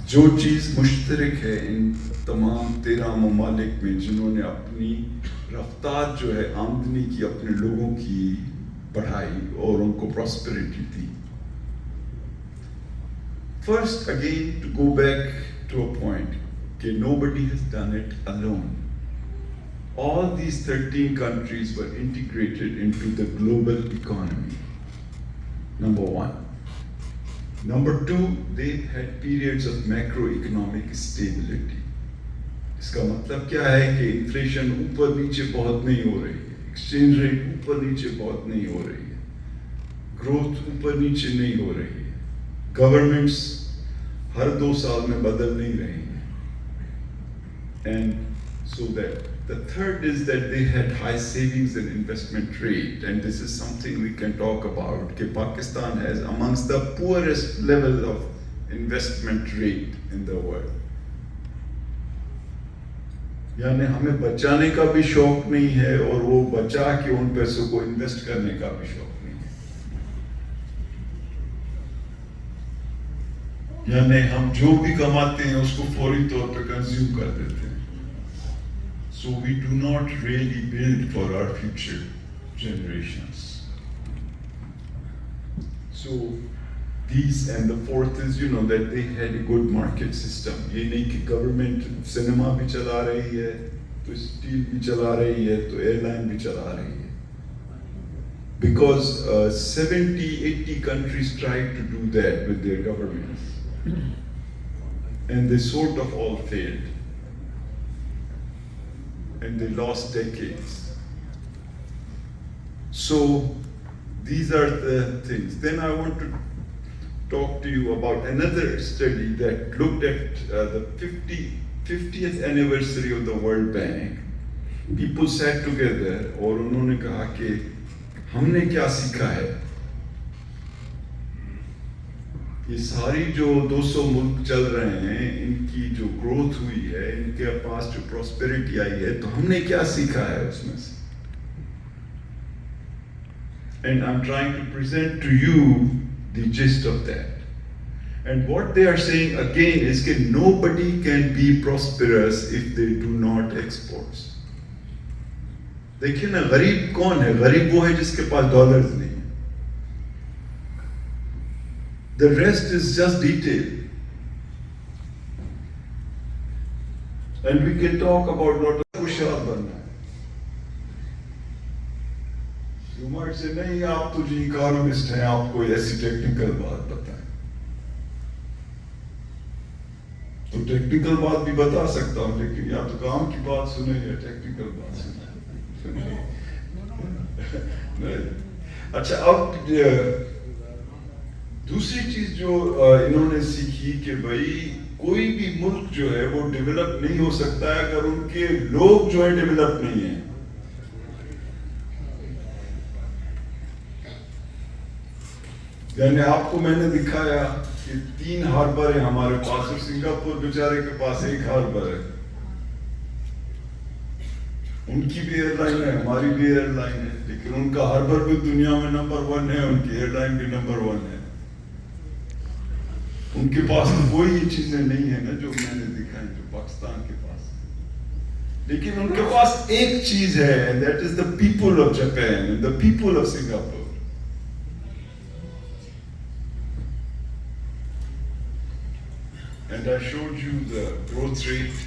Speaker 7: जो चीज मुश्तरक है इन तमाम 13 ममालिक में जिन्होंने अपनी रफ्तार जो है आमदनी की अपने लोगों की बढ़ाई और उनको prosperity the. First, again, to go back to a point, okay, nobody has done it alone. All these 13 countries were integrated into the global economy. Number one. Number two, they've had periods of macroeconomic stability. इसका मतलब क्या है कि inflation ऊपर नीचे बहुत नहीं हो रही है, एक्सचेंज रेट ऊपर नीचे बहुत नहीं हो रही है, ग्रोथ ऊपर नीचे नहीं हो रही है, गवर्नमेंट्स हर 2 साल में बदल नहीं रही हैं. And so that the third is that they had high savings and investment rate, and this is something we can talk about. कि Pakistan has amongst the poorest level of investment rate in the world. यानी हमें बचाने का भी शौक नहीं है और वो बचा के उन पैसों को इन्वेस्ट करने का भी शौक नहीं है. यानी हम जो भी कमाते हैं उसको फौरी तौर पे कंज्यूम कर देते हैं. So we do not really build for our future generations. So these, and the fourth is, that they had a good market system. ये नहीं कि government cinema भी चला रही है, तो steel भी चला रही है, तो airline भी चला रही है. Because 70-80 countries tried to do that with their governments. And they sort of all failed. And they lost decades. So these are the things. Then I want to talk to you about another study that looked at the 50th anniversary of the World Bank. People sat together और उन्होंने कहा कि हमने क्या सीखा है. ये सारी जो 200 मुल्क चल रहे हैं, इनकी जो ग्रोथ हुई है, इनके पास जो प्रॉस्पेरिटी आई है, तो हमने क्या सीखा है उसमें से. And I'm trying to present to you the gist of that. And what they are saying again is that nobody can be prosperous if they do not export. देखिए ना, गरीब कौन है? गरीब वो है जिसके पास डॉलर्स नहीं है. The rest is just detail. And we can talk about lot of खुशहाल बनना है. You might say, नहीं आप तो जी इकोनॉमिस्ट हैं, आप कोई ऐसी टेक्निकल बात बताएं. तो टेक्निकल बात भी बता सकता हूँ, लेकिन या तो काम की बात सुने या टेक्निकल बात सुने. अच्छा, अब दूसरी चीज जो इन्होंने सीखी कि भाई कोई भी मुल्क जो है वो डेवलप नहीं हो सकता है अगर उनके लोग जो है डेवलप नहीं है. यानी आपको मैंने दिखाया कि 3 हार्बर है हमारे पास और सिंगापुर बेचारे के पास 1 हार्बर है. उनकी भी एयरलाइन है, हमारी भी एयरलाइन है, लेकिन उनका हार्बर भी दुनिया में नंबर 1 है, उनकी एयरलाइन भी नंबर 1 है. उनके पास कोई ये चीजें नहीं है ना जो मैंने दिखाई जो पाकिस्तान के पास है. लेकिन उनके पास एक चीज है, and that is the people of Japan and the people of Singapore. And I showed you the growth rate,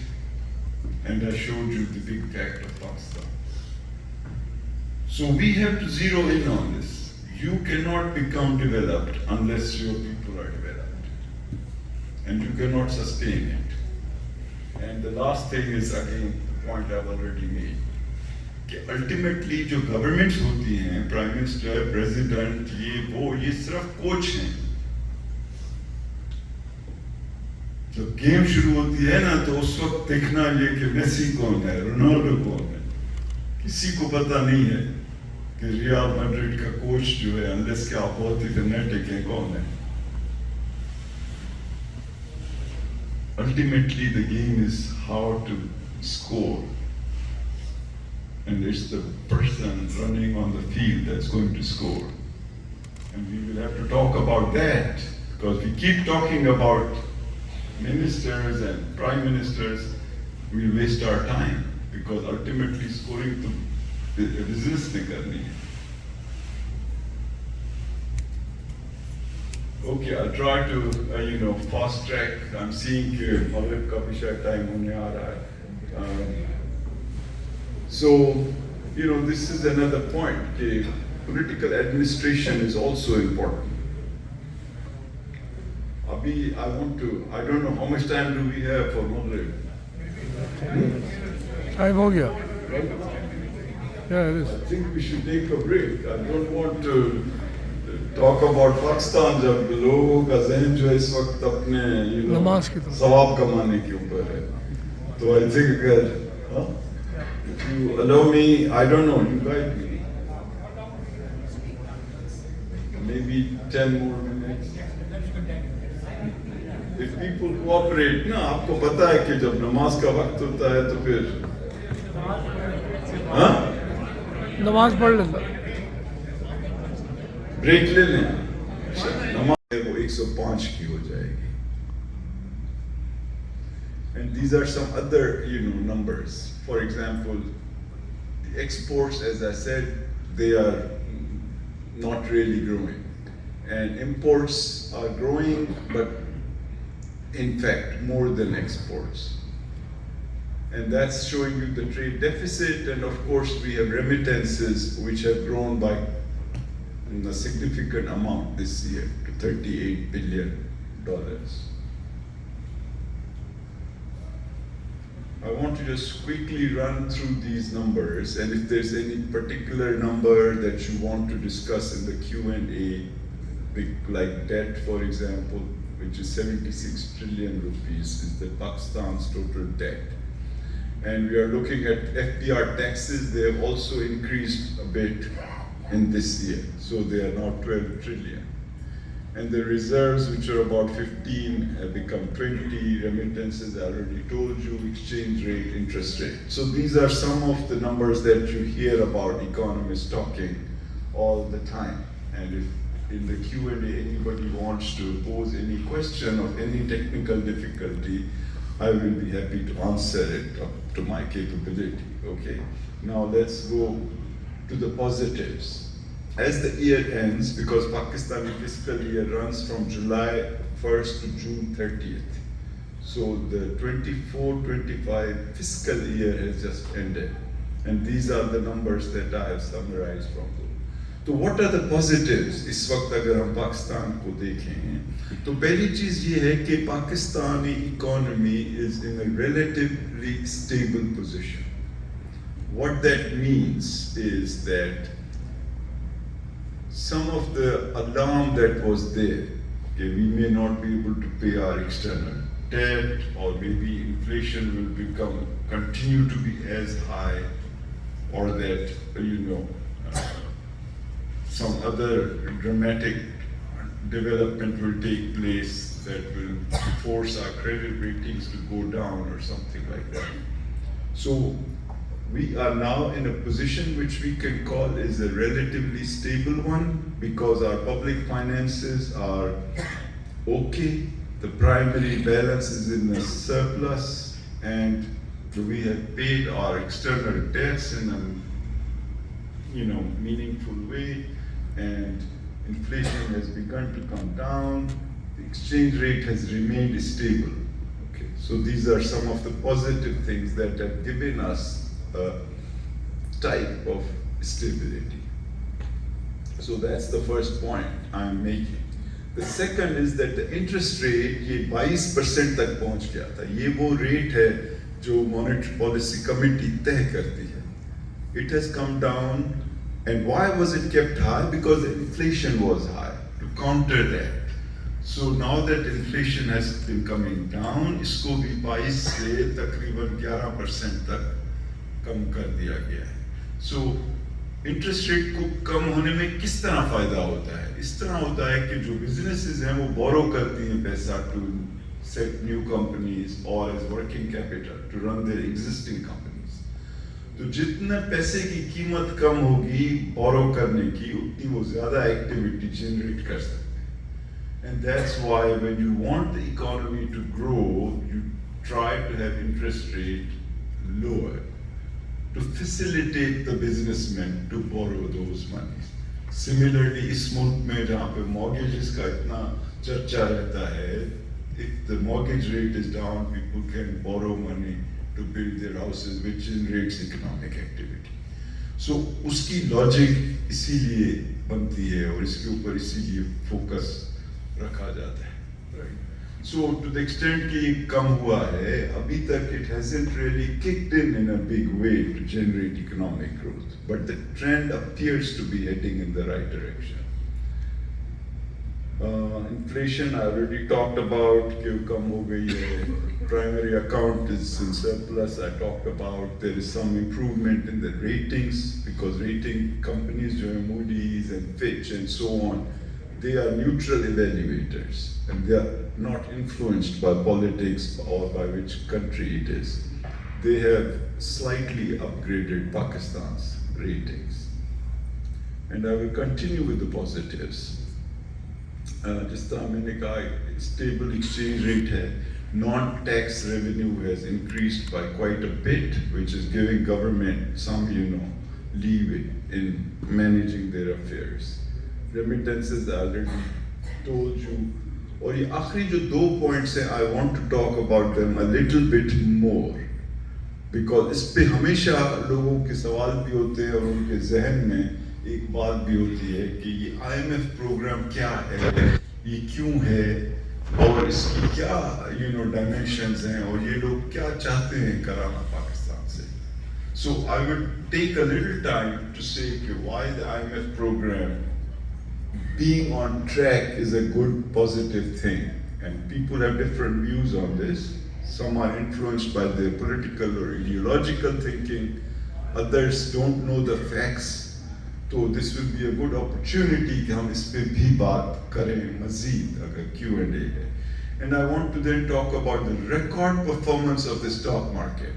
Speaker 7: and I showed you the big fact of Pakistan. So we have to zero in on this. You cannot become developed unless your people are developed. And you cannot sustain it. And the last thing is again the point I've already made. कि ultimately जो governments होती हैं, Prime Minister, President, ये सिर्फ coach हैं. जब game शुरू होती है ना तो उस वक्त देखना ये कि मेसी कौन है, रोनाल्डो कौन है, किसी को पता नहीं है कि रियल मैड्रिड का कोच जो है, अनलेस कि आप बहुत ही फैनेटिक हैं, कौन है. Ultimately the game is how to score, and it's the person running on the field that's going to score. And we will have to talk about that, because we keep talking about ministers and prime ministers, we'll waste our time, because ultimately scoring to business नहीं करनी है. Okay, I'll try to fast track. I'm seeing Maghrib का भी शायद time होने आ रहा है. So this is another point. कि political administration is also important. Abhi, I don't know how much time do we have for Maghrib?
Speaker 6: Time हो गया. Yeah, it is.
Speaker 7: I think we should take a break. I don't want to talk about Pakistan जब लोगों का ज़हन जो इस वक्त अपने
Speaker 6: नमाज की तरफ.
Speaker 7: सवाब कमाने के ऊपर है. तो I think if you allow me, I don't know, you guide me. Maybe 10 more minutes. If people cooperate, ना आपको पता है कि जब नमाज का वक्त होता है तो फिर
Speaker 6: नमाज पढ़ लेता.
Speaker 7: ब्रेक ले लें. नमाज है वो 105 की हो जाएगी. And these are some other numbers. For example, the exports, as I said, they are not really growing, and imports are growing, but in fact more than exports. And that's showing you the trade deficit, and of course we have remittances which have grown by a significant amount this year to $38 billion. I want to just quickly run through these numbers, and if there's any particular number that you want to discuss in the Q&A, like debt for example, which is 76 trillion rupees, is the Pakistan's total debt. And we are looking at FBR taxes. They have also increased a bit in this year. So they are now 12 trillion. And the reserves, which are about 15, have become 20. Remittances, I already told you, exchange rate, interest rate. So these are some of the numbers that you hear about economists talking all the time. And if in the Q&A anybody wants to pose any question of any technical difficulty, I will be happy to answer it up to my capability. Okay. Now let's go to the positives. As the year ends, because Pakistani fiscal year runs from July 1st to June 30th. So the 24-25 fiscal year has just ended. And these are the numbers that I have summarized from them. तो what are the positives इस वक्त अगर हम पाकिस्तान को देखें तो पहली चीज ये है कि Pakistani economy is in a relatively stable position. What that means is that some of the alarm that was there, okay, we may not be able to pay our external debt, or maybe inflation will continue to be as high, or that some other dramatic development will take place that will force our credit ratings to go down or something like that. So we are now in a position which we can call is a relatively stable one, because our public finances are okay, the primary balance is in a surplus, and we have paid our external debts in a meaningful way, and inflation has begun to come down. The exchange rate has remained stable. Okay, so these are some of the positive things that have given us a type of stability. So that's the first point I'm making. The second is that the interest rate ये 22% तक पहुंच गया था. ये वो rate है जो Monetary Policy Committee तय करती है. It has come down, and why was it kept high? Because the inflation was high. To counter that, so now that inflation has been coming down, इसको भी 22 से तकरीबन 11% तक कम कर दिया गया है. So इंटरेस्ट रेट को कम होने में किस तरह फायदा होता है? इस तरह होता है कि जो बिजनेसेस हैं वो बोरो करती हैं पैसा टू सेट न्यू कंपनीज और as working capital to run their existing companies. तो जितना पैसे की कीमत कम होगी बोरो करने की, उतनी वो ज्यादा एक्टिविटी जनरेट कर सकते हैं. And that's why when you want the economy to grow, you try to have interest rate lower to facilitate the businessmen to borrow those monies. Similarly, इस मुल्क में जहाँ पे mortgages का इतना चर्चा रहता है, if the mortgage rate is down, people can borrow money to build their houses, which generates economic activity. So उसकी logic इसीलिए बनती है और इसके ऊपर इसीलिए focus रखा जाता है, right? So to the extent कि ये कम हुआ है, अभी तक it hasn't really kicked in a big way to generate economic growth, but the trend appears to be heading in the right direction. Inflation I already talked about कि कम हो गई है. Primary account is in surplus. I talked about there is some improvement in the ratings because rating companies जो हैं Moody's and Fitch and so on, they are neutral evaluators and they are not influenced by politics or by which country it is. They have slightly upgraded Pakistan's ratings. And I will continue with the positives. जिस तरह मैंने कहा, stable exchange rate है, non-tax revenue has increased by quite a bit, which is giving government some, leeway in managing their affairs. Remittances I already told you. और ये आखिरी जो 2 points हैं, I want to talk about them a little bit more, because इस पे हमेशा लोगों के सवाल भी होते हैं और उनके जहन में एक बात भी होती है कि ये IMF प्रोग्राम क्या है, ये क्यों है और इसकी क्या dimensions हैं और ये लोग क्या चाहते हैं कराना पाकिस्तान से. So I would take a little time to say why the IMF program being on track is a good positive thing, and people have different views on this. Some are influenced by their political or ideological thinking, others don't know the facts. So this will be a good opportunity कि हम इस पे भी बात करें मज़ीद अगर Q&A है. And I want to then talk about the record performance of the stock market.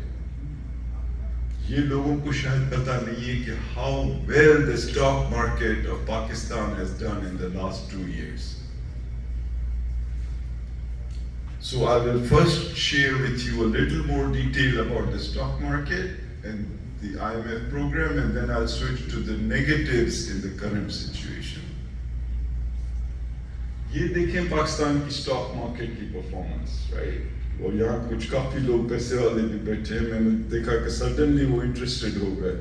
Speaker 7: ये लोगों को शायद पता नहीं है कि how well the stock market of Pakistan has done in the last 2 years. So I will first share with you a little more detail about the stock market and the IMF program, and then I'll switch to the negatives in the current situation. ये देखें पाकिस्तान की stock market की performance, right? और यहाँ कुछ काफी लोग पैसे वाले भी बैठे हैं. मैंने देखा कि सडनली वो इंटरेस्टेड हो गए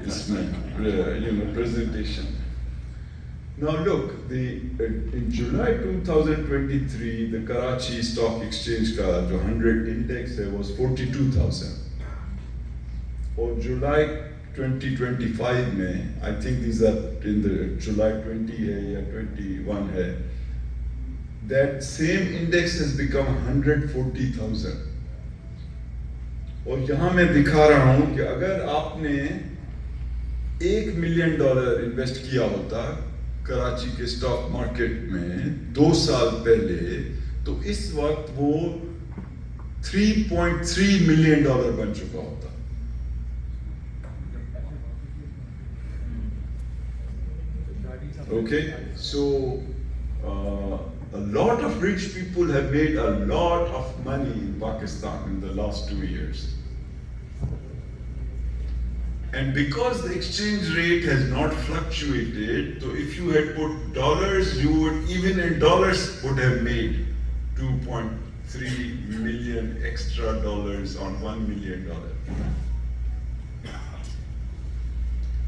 Speaker 7: इसमें presentation. Now look, in July 2023, the Karachi Stock Exchange का जो 100 index है was 42,000. और July 2025 में, I think these are in the July 20 है या 21 है, that same index has become 140,000. और यहाँ मैं दिखा रहा हूँ कि अगर आपने $1 million इन्वेस्ट किया होता कराची के स्टॉक मार्केट में 2 साल पहले, तो इस वक्त वो $3.3 million बन चुका होता. Okay, so a lot of rich people have made a lot of money in Pakistan in the last 2 years. And because the exchange rate has not fluctuated, so if you had put dollars, you would, even in dollars, would have made 2.3 million extra dollars on $1 million.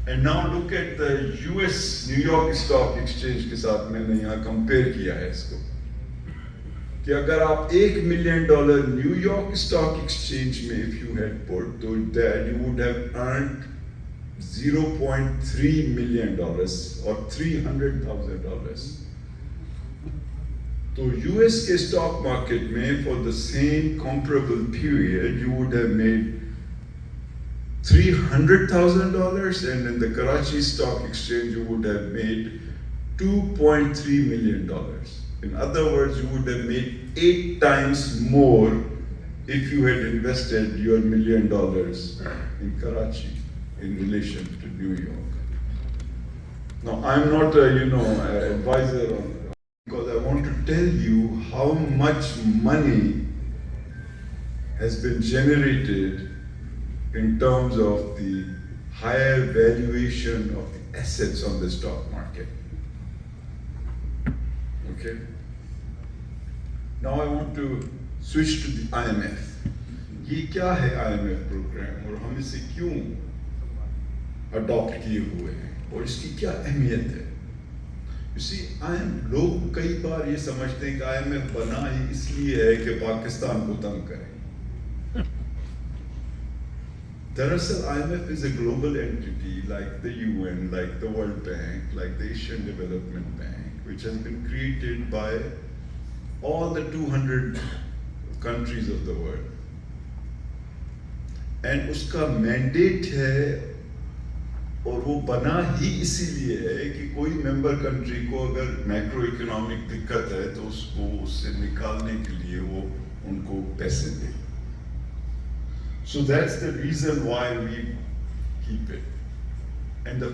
Speaker 7: And now look at the US New York Stock Exchange के साथ मैंने यहाँ compare किया है इसको कि अगर आप $1 million New York Stock Exchange में if you had put, तो that you would have earned $0.3 million or $300,000. तो US के stock market में for the same comparable period you would have made $300,000, and in the Karachi Stock Exchange you would have made $2.3 million. In other words, you would have made 8 times more if you had invested your $1 million in Karachi in relation to New York. Now, I'm not an advisor on, because I want to tell you how much money has been generated in terms of the higher valuation of the assets on the stock market. Okay? Now I want to switch to the IMF. ये क्या है IMF program और हम इसे क्यों adopt किए हुए हैं और इसकी क्या अहमियत है? You see, लोग कई बार ये समझते हैं कि IMF बना ही इसलिए है कि पाकिस्तान को तंग करें. Daraasal, IMF is a global entity like the UN, like the World Bank, like the Asian Development Bank, which has been created by all the 200 countries of the world. And उसका mandate है और वो बना ही इसीलिए है कि कोई member country को अगर macro economic दिक्कत है तो उसको उससे निकालने के लिए वो उनको पैसे दे. So that's the reason why we keep it. And the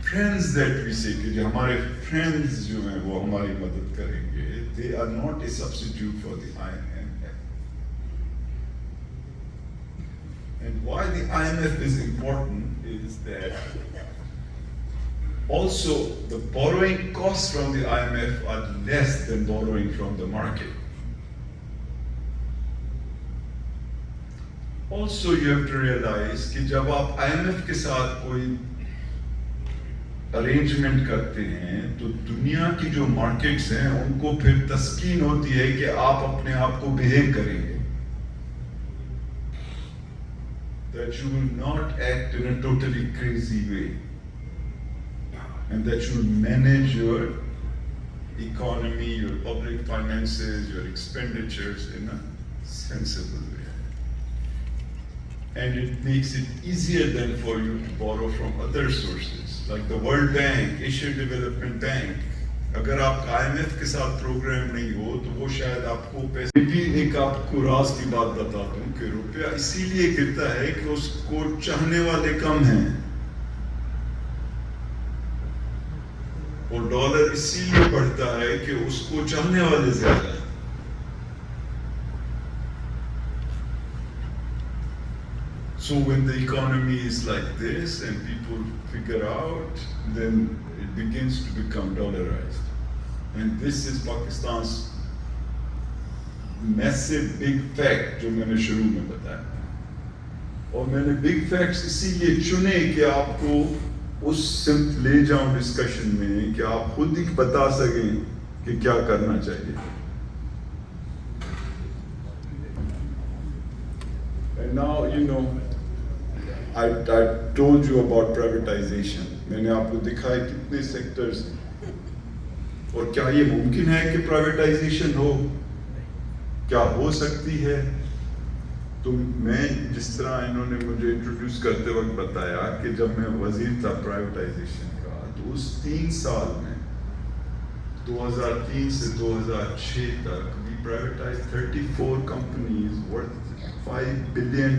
Speaker 7: friends that we say कि जो हमारे friends जो हैं वो हमारी मदद करेंगे, they are not a substitute for the IMF. And why the IMF is important is that also the borrowing costs from the IMF are less than borrowing from the market. Also, you have to realize कि जब आप IMF के साथ कोई arrangement करते हैं, तो दुनिया की जो markets हैं, उनको फिर तस्कीन होती है कि आप अपने आप को behave करेंगे. That you will not act in a totally crazy way, and that you will manage your economy, your public finances, your expenditures in a sensible way. And it makes it easier then for you to borrow from other sources, like the World Bank, Asian Development Bank. अगर आप IMF के साथ programme नहीं हो तो वो शायद आपको पैसे भी एक आपको राज की बात बता दूं कि रुपया इसीलिए गिरता है कि उसको चाहने वाले कम हैं और डॉलर इसीलिए बढ़ता है कि उसको चाहने वाले ज्यादा हैं. So when the economy is like this and people figure out, then it begins to become dollarized. And this is Pakistan's massive big fact जो मैंने शुरू में बताया. और मैंने big facts इसीलिए चुने कि आपको उस सिर्फ ले जाऊं डिस्कशन में कि आप खुद ही बता सकें कि क्या करना चाहिए. And now I told you about privatization. मैंने आपको दिखाया कितने सेक्टर्स और क्या ये मुमकिन है कि प्राइवेटाइजेशन हो, क्या हो सकती है. तो मैं जिस तरह इन्होंने मुझे इंट्रोड्यूस करते वक्त बताया कि जब मैं वजीर था प्राइवेटाइजेशन का, तो उस 3 साल में 2003 से 2006 तक we privatized 34 companies worth $5 billion.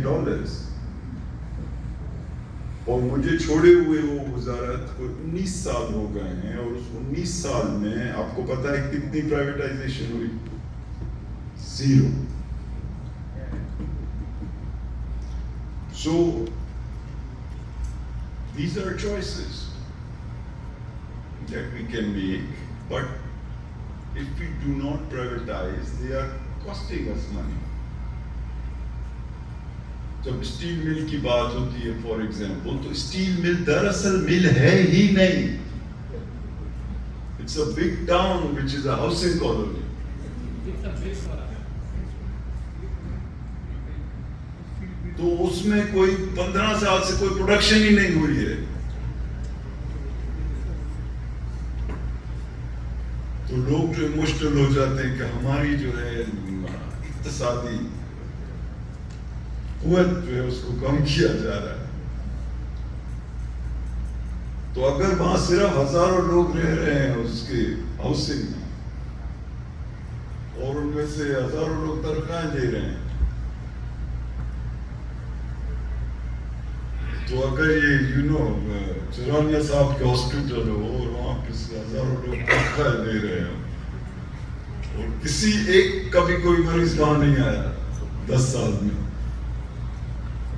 Speaker 7: और मुझे छोड़े हुए वो वजारत को 19 साल हो गए हैं और उस 19 साल में आपको पता है कितनी प्राइवेटाइजेशन हुई? 0. So These are choices that we can make, but if we do not privatize, they are costing us money. जब स्टील मिल की बात होती है फॉर एग्जाम्पल, तो स्टील मिल दरअसल मिल है ही नहीं. It's a big town which is a housing colony. तो उसमें कोई 15 साल से कोई प्रोडक्शन ही नहीं हुई है. तो लोग जो इमोशनल हो जाते हैं कि हमारी जो है इक्तिसादी कुव्वत जो है उसको कम किया जा रहा है. तो अगर वहां सिर्फ हजारों लोग रह रहे हैं उसके हाउसिंग में और उनमें से हजारों लोग तनख्वाहें दे रहे हैं, तो अगर ये चौरानिया साहब के हॉस्पिटल हो और वहां पे हजारों लोग तनख्वाहें दे रहे हैं और किसी एक कभी कोई मरीज वहां नहीं आया 10 साल में,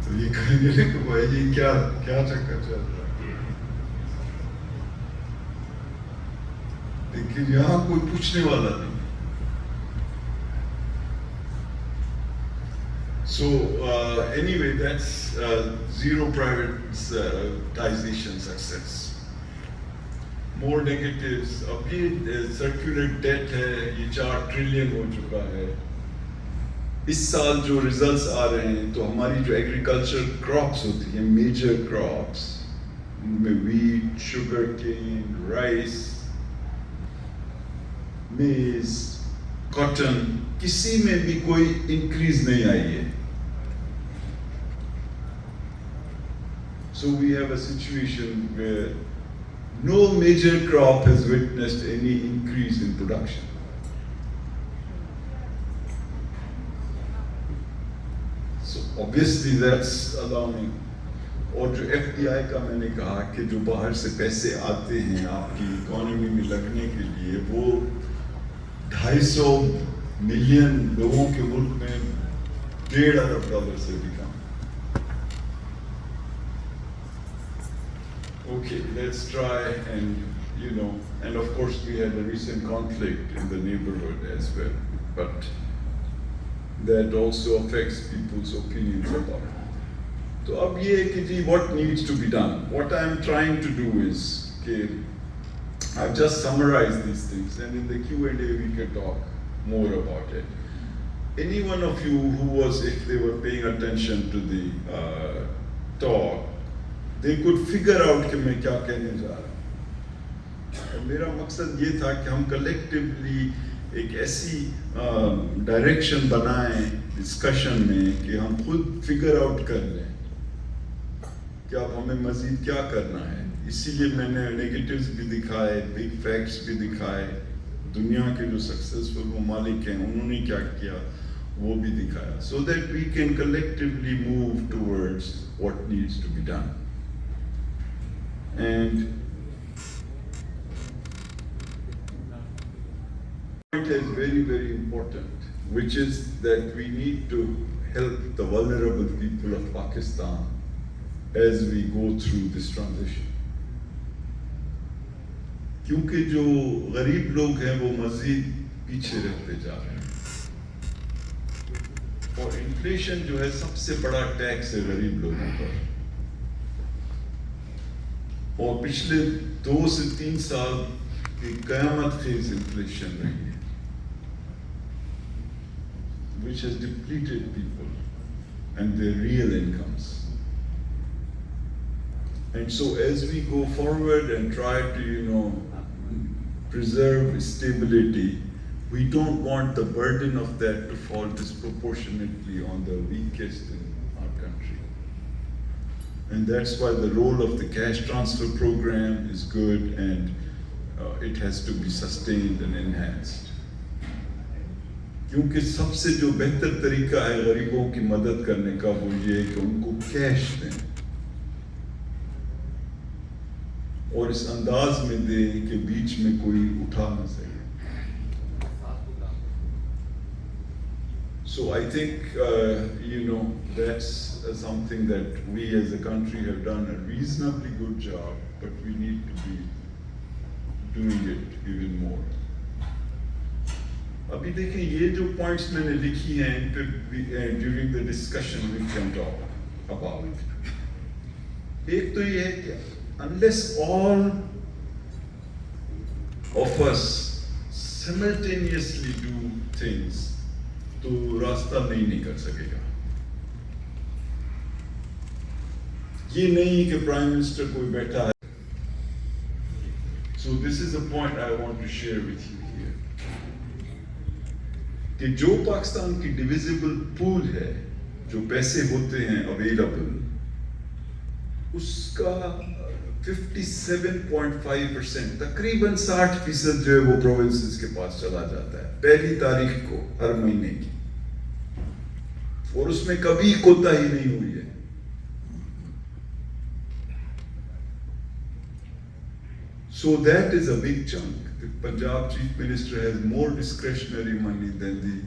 Speaker 7: तो ये कहेंगे कि भाई ये क्या क्या चक्कर चल रहा है. लेकिन यहाँ कोई पूछने वाला नहीं. So anyway, that's zero privatization success. More negatives. अब ये circular debt है, ये 4 ट्रिलियन हो चुका है. इस साल जो रिजल्ट्स आ रहे हैं, तो हमारी जो एग्रीकल्चर क्रॉप्स होती हैं, मेजर क्रॉप्स, उनमें वीट, शुगर केन, राइस, मेज, कॉटन, किसी में भी कोई इंक्रीज नहीं आई है. So we have a situation where no major crop has witnessed any increase in production. So obviously that's alarming. और जो FDI का मैंने कहा कि जो बाहर से पैसे आते हैं आपकी इकोनॉमी में लगने के लिए, वो 250 मिलियन लोगों के मुल्क में $1.5 अरब से भी कम. Okay, let's try and and of course we had a recent conflict in the neighborhood as well, but that also affects people's opinions about it. So ab ye hai ki ji, what needs to be done? What I am trying to do is I've just summarized these things, and in the Q&A we can talk more about it. Any one of you who was, if they were paying attention to the talk, they could figure out कि मैं क्या कहने जा रहा हूँ. और मेरा मकसद ये था कि हम collectively एक ऐसी डायरेक्शन बनाएं डिस्कशन में कि हम खुद फिगर आउट कर लें कि अब हमें मजीद क्या करना है. इसीलिए मैंने नेगेटिव्स भी दिखाए, बिग फैक्ट्स भी दिखाए, दुनिया के जो सक्सेसफुल ममालिक हैं उन्होंने क्या किया वो भी दिखाया, so that we can collectively move towards what needs to be done. And point is very, very important, which is that we need to help the vulnerable people of Pakistan as we go through this transition. क्योंकि जो गरीब लोग हैं वो मजीद पीछे रहते जा रहे हैं, और इन्फ्लेशन जो है सबसे बड़ा टैक्स है गरीब लोगों पर. और पिछले 2 से 3 साल की कयामत खेज इन्फ्लेशन रही है, which has depleted people and their real incomes. And so as we go forward and try to, preserve stability, we don't want the burden of that to fall disproportionately on the weakest in our country. And that's why the role of the cash transfer program is good, and it has to be sustained and enhanced. क्योंकि सबसे जो बेहतर तरीका है गरीबों की मदद करने का वो ये है कि उनको कैश दें, और इस अंदाज में दें कि बीच में कोई उठा न सके. So I think, that's something that we as a country have done a reasonably good job, but we need to be doing it even more. अभी देखें ये जो points मैंने लिखी हैं इन पे during the discussion we can talk about. एक तो ये है कि unless all of us simultaneously do things, तो रास्ता नहीं निकल सकेगा. ये नहीं कि प्राइम मिनिस्टर कोई बैठा है. So this is a point I want to share with you here. कि जो पाकिस्तान की डिविजिबल पूल है, जो पैसे होते हैं अवेलेबल, उसका 57.5% तकरीबन 60% जो है वो प्रोविंसेस के पास चला जाता है पहली तारीख को हर महीने की, और उसमें कभी कोताही नहीं हुई है. So that is a big chunk. The Punjab Chief Minister has more discretionary money than the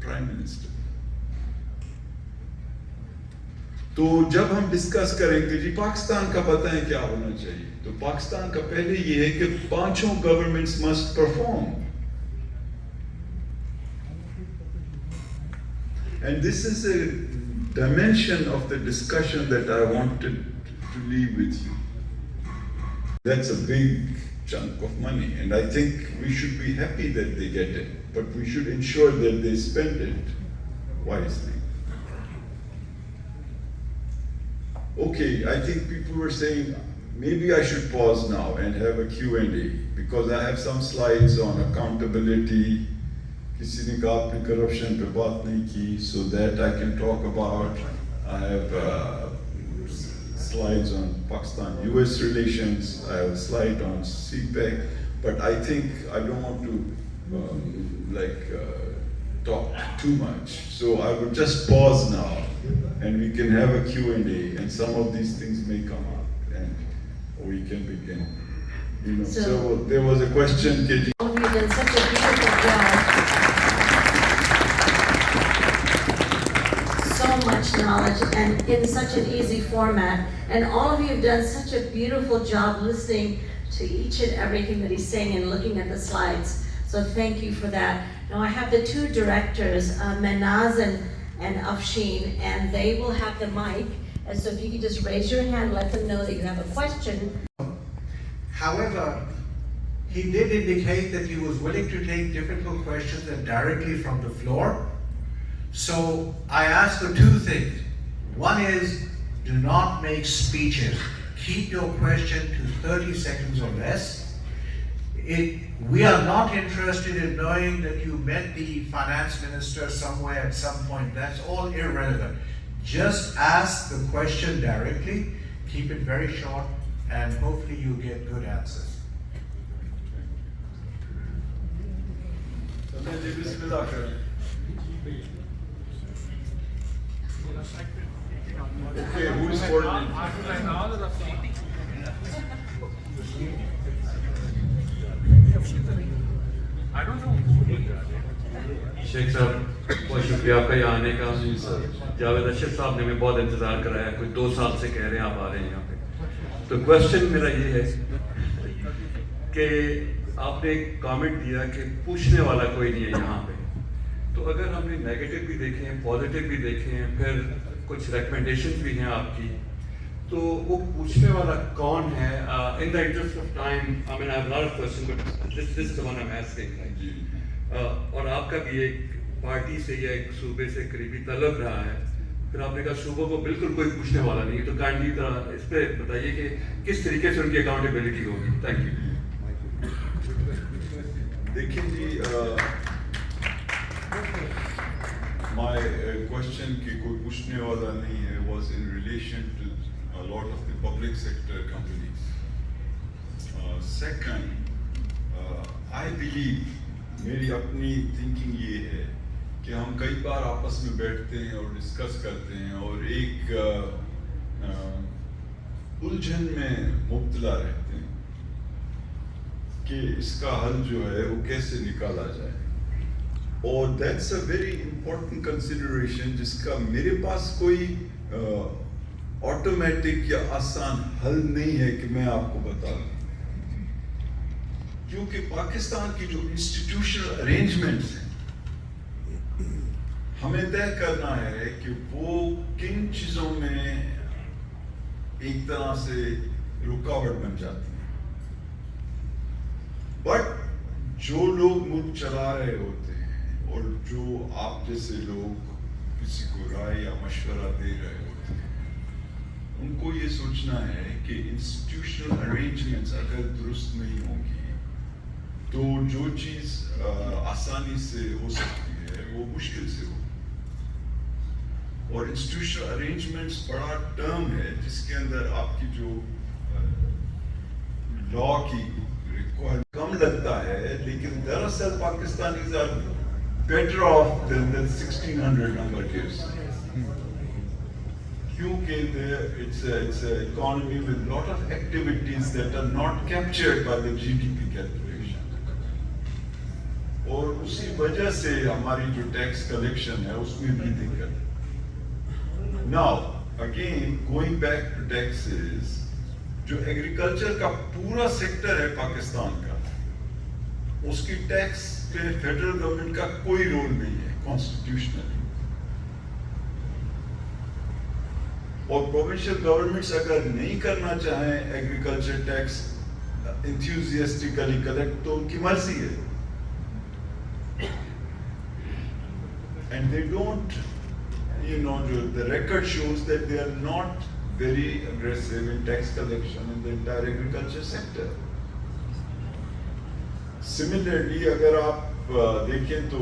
Speaker 7: Prime Minister. तो जब हम डिस्कस करेंगे जी पाकिस्तान का पता है क्या होना चाहिए, तो पाकिस्तान का पहले ये है कि पांचों governments must perform. And this is a dimension of the discussion that I wanted to leave with you. That's a big chunk of money, and I think we should be happy that they get it, but we should ensure that they spend it wisely. Okay, I think people were saying maybe I should pause now and have a Q&A because I have some slides on accountability. किसी ने कहा आपने corruption पे बात नहीं की, so that I can talk about. I have slides on Pakistan-US relations. I have a slide on CPEC, but I think I don't want to talk too much. So I will just pause now, and we can have a Q&A, and some of these things may come up, and we can begin. So there was a question.
Speaker 2: All of you have done such a beautiful job. So much knowledge and in such an easy format. And all of you have done such a beautiful job listening to each and everything that he's saying and looking at the slides. So thank you for that. Now I have the two directors, Manaz and Afshin, and they will have the mic. And so if you could just raise your hand, let them know that you have a question.
Speaker 4: However, he did indicate that he was willing to take difficult questions and directly from the floor. So I asked the two things. One is, do not make speeches. Keep your question to 30 seconds or less. We are not interested in knowing that you met the finance minister somewhere at some point. That's all irrelevant. Just ask the question directly, keep it very short, and hopefully you get good answers.
Speaker 7: Okay, who is coordinating?
Speaker 8: Sheikh साहब बहुत शुक्रिया आपका यहाँ आने का. जावेद अशरफ साहब ने हमें बहुत इंतजार कराया, कोई 2 साल से कह रहे हैं आप आ रहे हैं यहाँ पे. तो क्वेश्चन मेरा ये है कि आपने एक कमेंट दिया कि पूछने वाला कोई नहीं है यहाँ पे. तो अगर हमने नेगेटिव भी देखे हैं, पॉजिटिव भी देखे हैं, फिर कुछ रिकमेंडेशन भी हैं आपकी, तो वो पूछने वाला कौन है? In the interest of time, I mean I have lot of question but this is the one I am asking. और आपका भी एक पार्टी से या एक सूबे से करीबी तल्लुक रहा है, फिर आपने कहा सूबों को बिल्कुल कोई पूछने वाला नहीं है, तो काइंडली इस पे बताइए कि किस तरीके से उनकी अकाउंटेबिलिटी होगी. Thank you.
Speaker 7: देखिए जी, my question कि कोई पूछने वाला नहीं है was in relation to a lot of the public sector companies. Second, I believe, मेरी अपनी thinking ये है कि हम कई बार आपस में बैठते हैं और डिस्कस करते हैं और एक उलझन में मुब्तला रहते हैं कि इसका हल जो है वो कैसे निकाला जाए. और that's a very important consideration जिसका मेरे पास कोई ऑटोमेटिक या आसान हल नहीं है कि मैं आपको बता दूं, क्योंकि पाकिस्तान की जो इंस्टीट्यूशनल अरेंजमेंट्स हैं हमें तय करना है कि वो किन चीजों में एक तरह से रुकावट बन जाती है। बट जो लोग मुल्क चला रहे होते हैं और जो आप जैसे लोग किसी को राय या मशवरा दे रहे होते हैं, उनको ये सोचना है कि इंस्टीट्यूशनल अरेंजमेंट्स अगर दुरुस्त नहीं होंगी तो जो चीज आसानी से हो सकती है वो मुश्किल से हो। और इंस्टीट्यूशनल अरेंजमेंट्स बड़ा टर्म है जिसके अंदर आपकी जो लॉ की रिक्वायरमेंट कम लगता है, लेकिन दरअसल Pakistanis are better off than the 1600 number gives, क्योंकि it's an economy with lot of activities that are not captured by the GDP calculation, और उसी वजह से हमारी जो टैक्स कलेक्शन है उसमें भी दिक्कत है। Now again going back to taxes, जो एग्रीकल्चर का पूरा सेक्टर है पाकिस्तान का, उसकी टैक्स पे फेडरल गवर्नमेंट का कोई रोल नहीं है कॉन्स्टिट्यूशनली, और प्रोविंशियल गवर्नमेंट्स अगर नहीं करना चाहें एग्रीकल्चर टैक्स इंथ्यूजियास्टिकली कलेक्ट तो उनकी मर्जी है, and they don't, you know, the record shows that they are not very aggressive in tax collection in the entire agriculture sector. Similarly, अगर आप देखें तो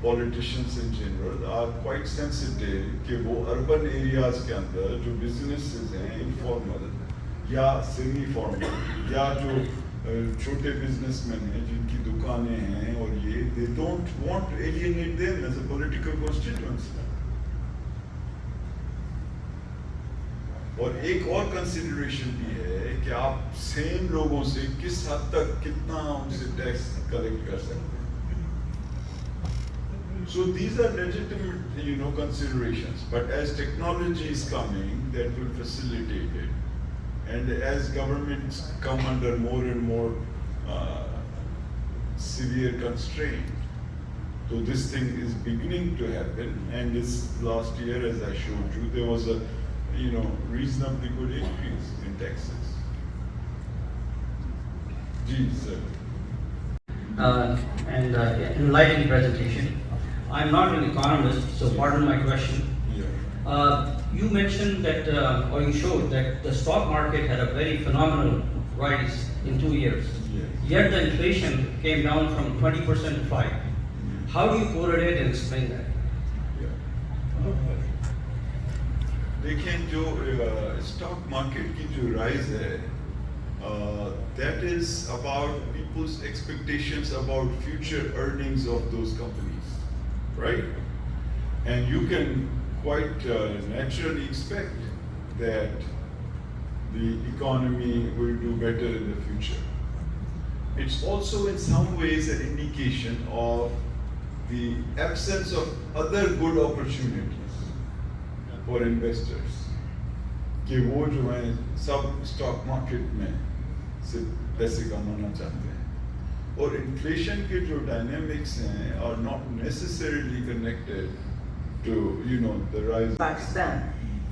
Speaker 7: politicians in general are quite sensitive कि वो urban areas के अंदर जो businesses हैं informal या semi formal या जो छोटे businessmen हैं जिनकी दुकानें हैं और ये they don't want to alienate them as a political constituency. और एक और कंसिडरेशन भी है कि आप सेम लोगों से किस हद तक कितना उनसे टैक्स कलेक्ट कर सकते हैं। So these are legitimate, you know, considerations. But as technology is coming, that will facilitate it. And as governments come under more and more severe constraint, so this thing is beginning to happen. And this last year, as I showed you, there was a, you know, reasonably good increase in taxes. Ji, sir.
Speaker 9: Enlightening presentation. I'm not an economist, so pardon my question.
Speaker 7: Yeah.
Speaker 9: You mentioned that, or you showed that the stock market had a very phenomenal rise in 2 years.
Speaker 7: Yes.
Speaker 9: Yet the inflation came down from 20% to 5%. How do you correlate and explain that?
Speaker 7: देखें जो stock market की जो rise है, that is about people's expectations about future earnings of those companies, right? And you can quite naturally expect that the economy will do better in the future. It's also in some ways an indication of the absence of other good opportunities for investors, कि वो जो हैं सब stock market में सिर्फ पैसे कमाना चाहते हैं, और इन्फ्लेशन के जो डायनेमिक्स हैं are not necessarily connected to, you know, the rise of
Speaker 10: Pakistan.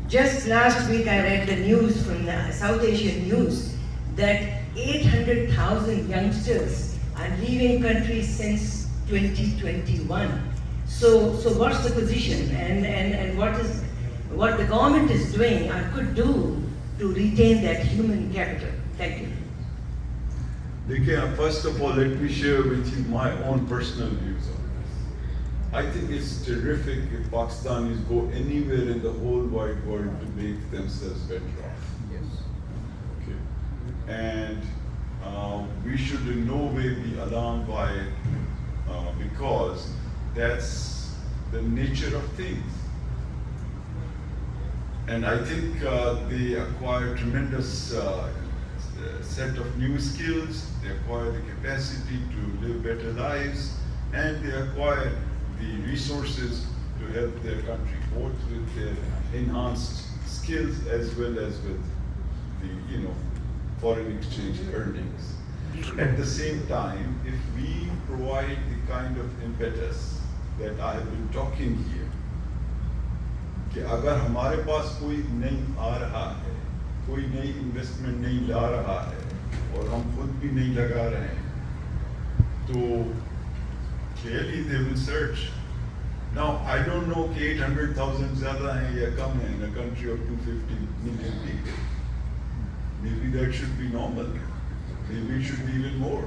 Speaker 10: Just last week I read the news from the South Asian news that 800,000 youngsters are leaving countries since 2021. So what's the position and what the government is doing or could do to retain that human capital? Thank you.
Speaker 7: देखिए, first of all, let me share with you my own personal views on this. I think it's terrific if Pakistanis go anywhere in the whole wide world to make themselves better off.
Speaker 9: Yes.
Speaker 7: Okay. And we should in no way be alarmed by it because that's the nature of things. And I think they acquire tremendous set of new skills, they acquire the capacity to live better lives, and they acquire the resources to help their country, both with their enhanced skills as well as with the foreign exchange earnings. At the same time, if we provide the kind of impetus that I have been talking here, कि अगर हमारे पास कोई नहीं आ रहा है, कोई नई investment नहीं ला रहा है और हम खुद भी नहीं लगा रहे हैं, तो clearly they will search. Now I don't know कि 800,000 ज़्यादा हैं या कम हैं in a country of 250 million people. Maybe that should be normal. Maybe it should be even more.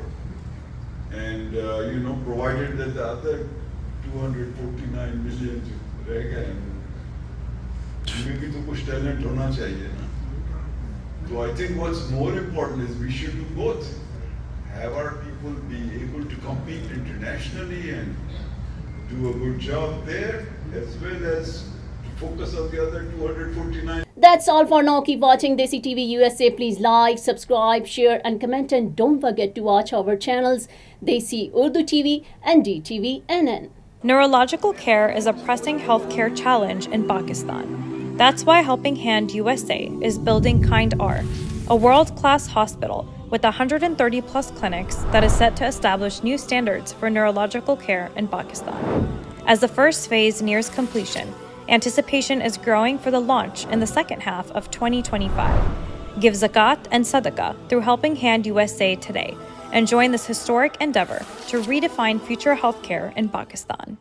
Speaker 7: And provided that the other 249 million जो रह गए हैं, उनमें भी तो कुछ talent होना चाहिए ना. So I think what's more important is we should do both. Have our people be able to compete internationally and do a good job there, as well as to focus on the other 249.
Speaker 1: That's all for now. Keep watching Desi TV USA. Please like, subscribe, share and comment, and don't forget to watch our channels Desi Urdu TV and DTV NN.
Speaker 11: Neurological care is a pressing healthcare challenge in Pakistan. That's why Helping Hand USA is building Kind R, a world-class hospital with 130 plus clinics that is set to establish new standards for neurological care in Pakistan. As the first phase nears completion, anticipation is growing for the launch in the second half of 2025. Give zakat and sadaqah through Helping Hand USA today and join this historic endeavor to redefine future healthcare in Pakistan.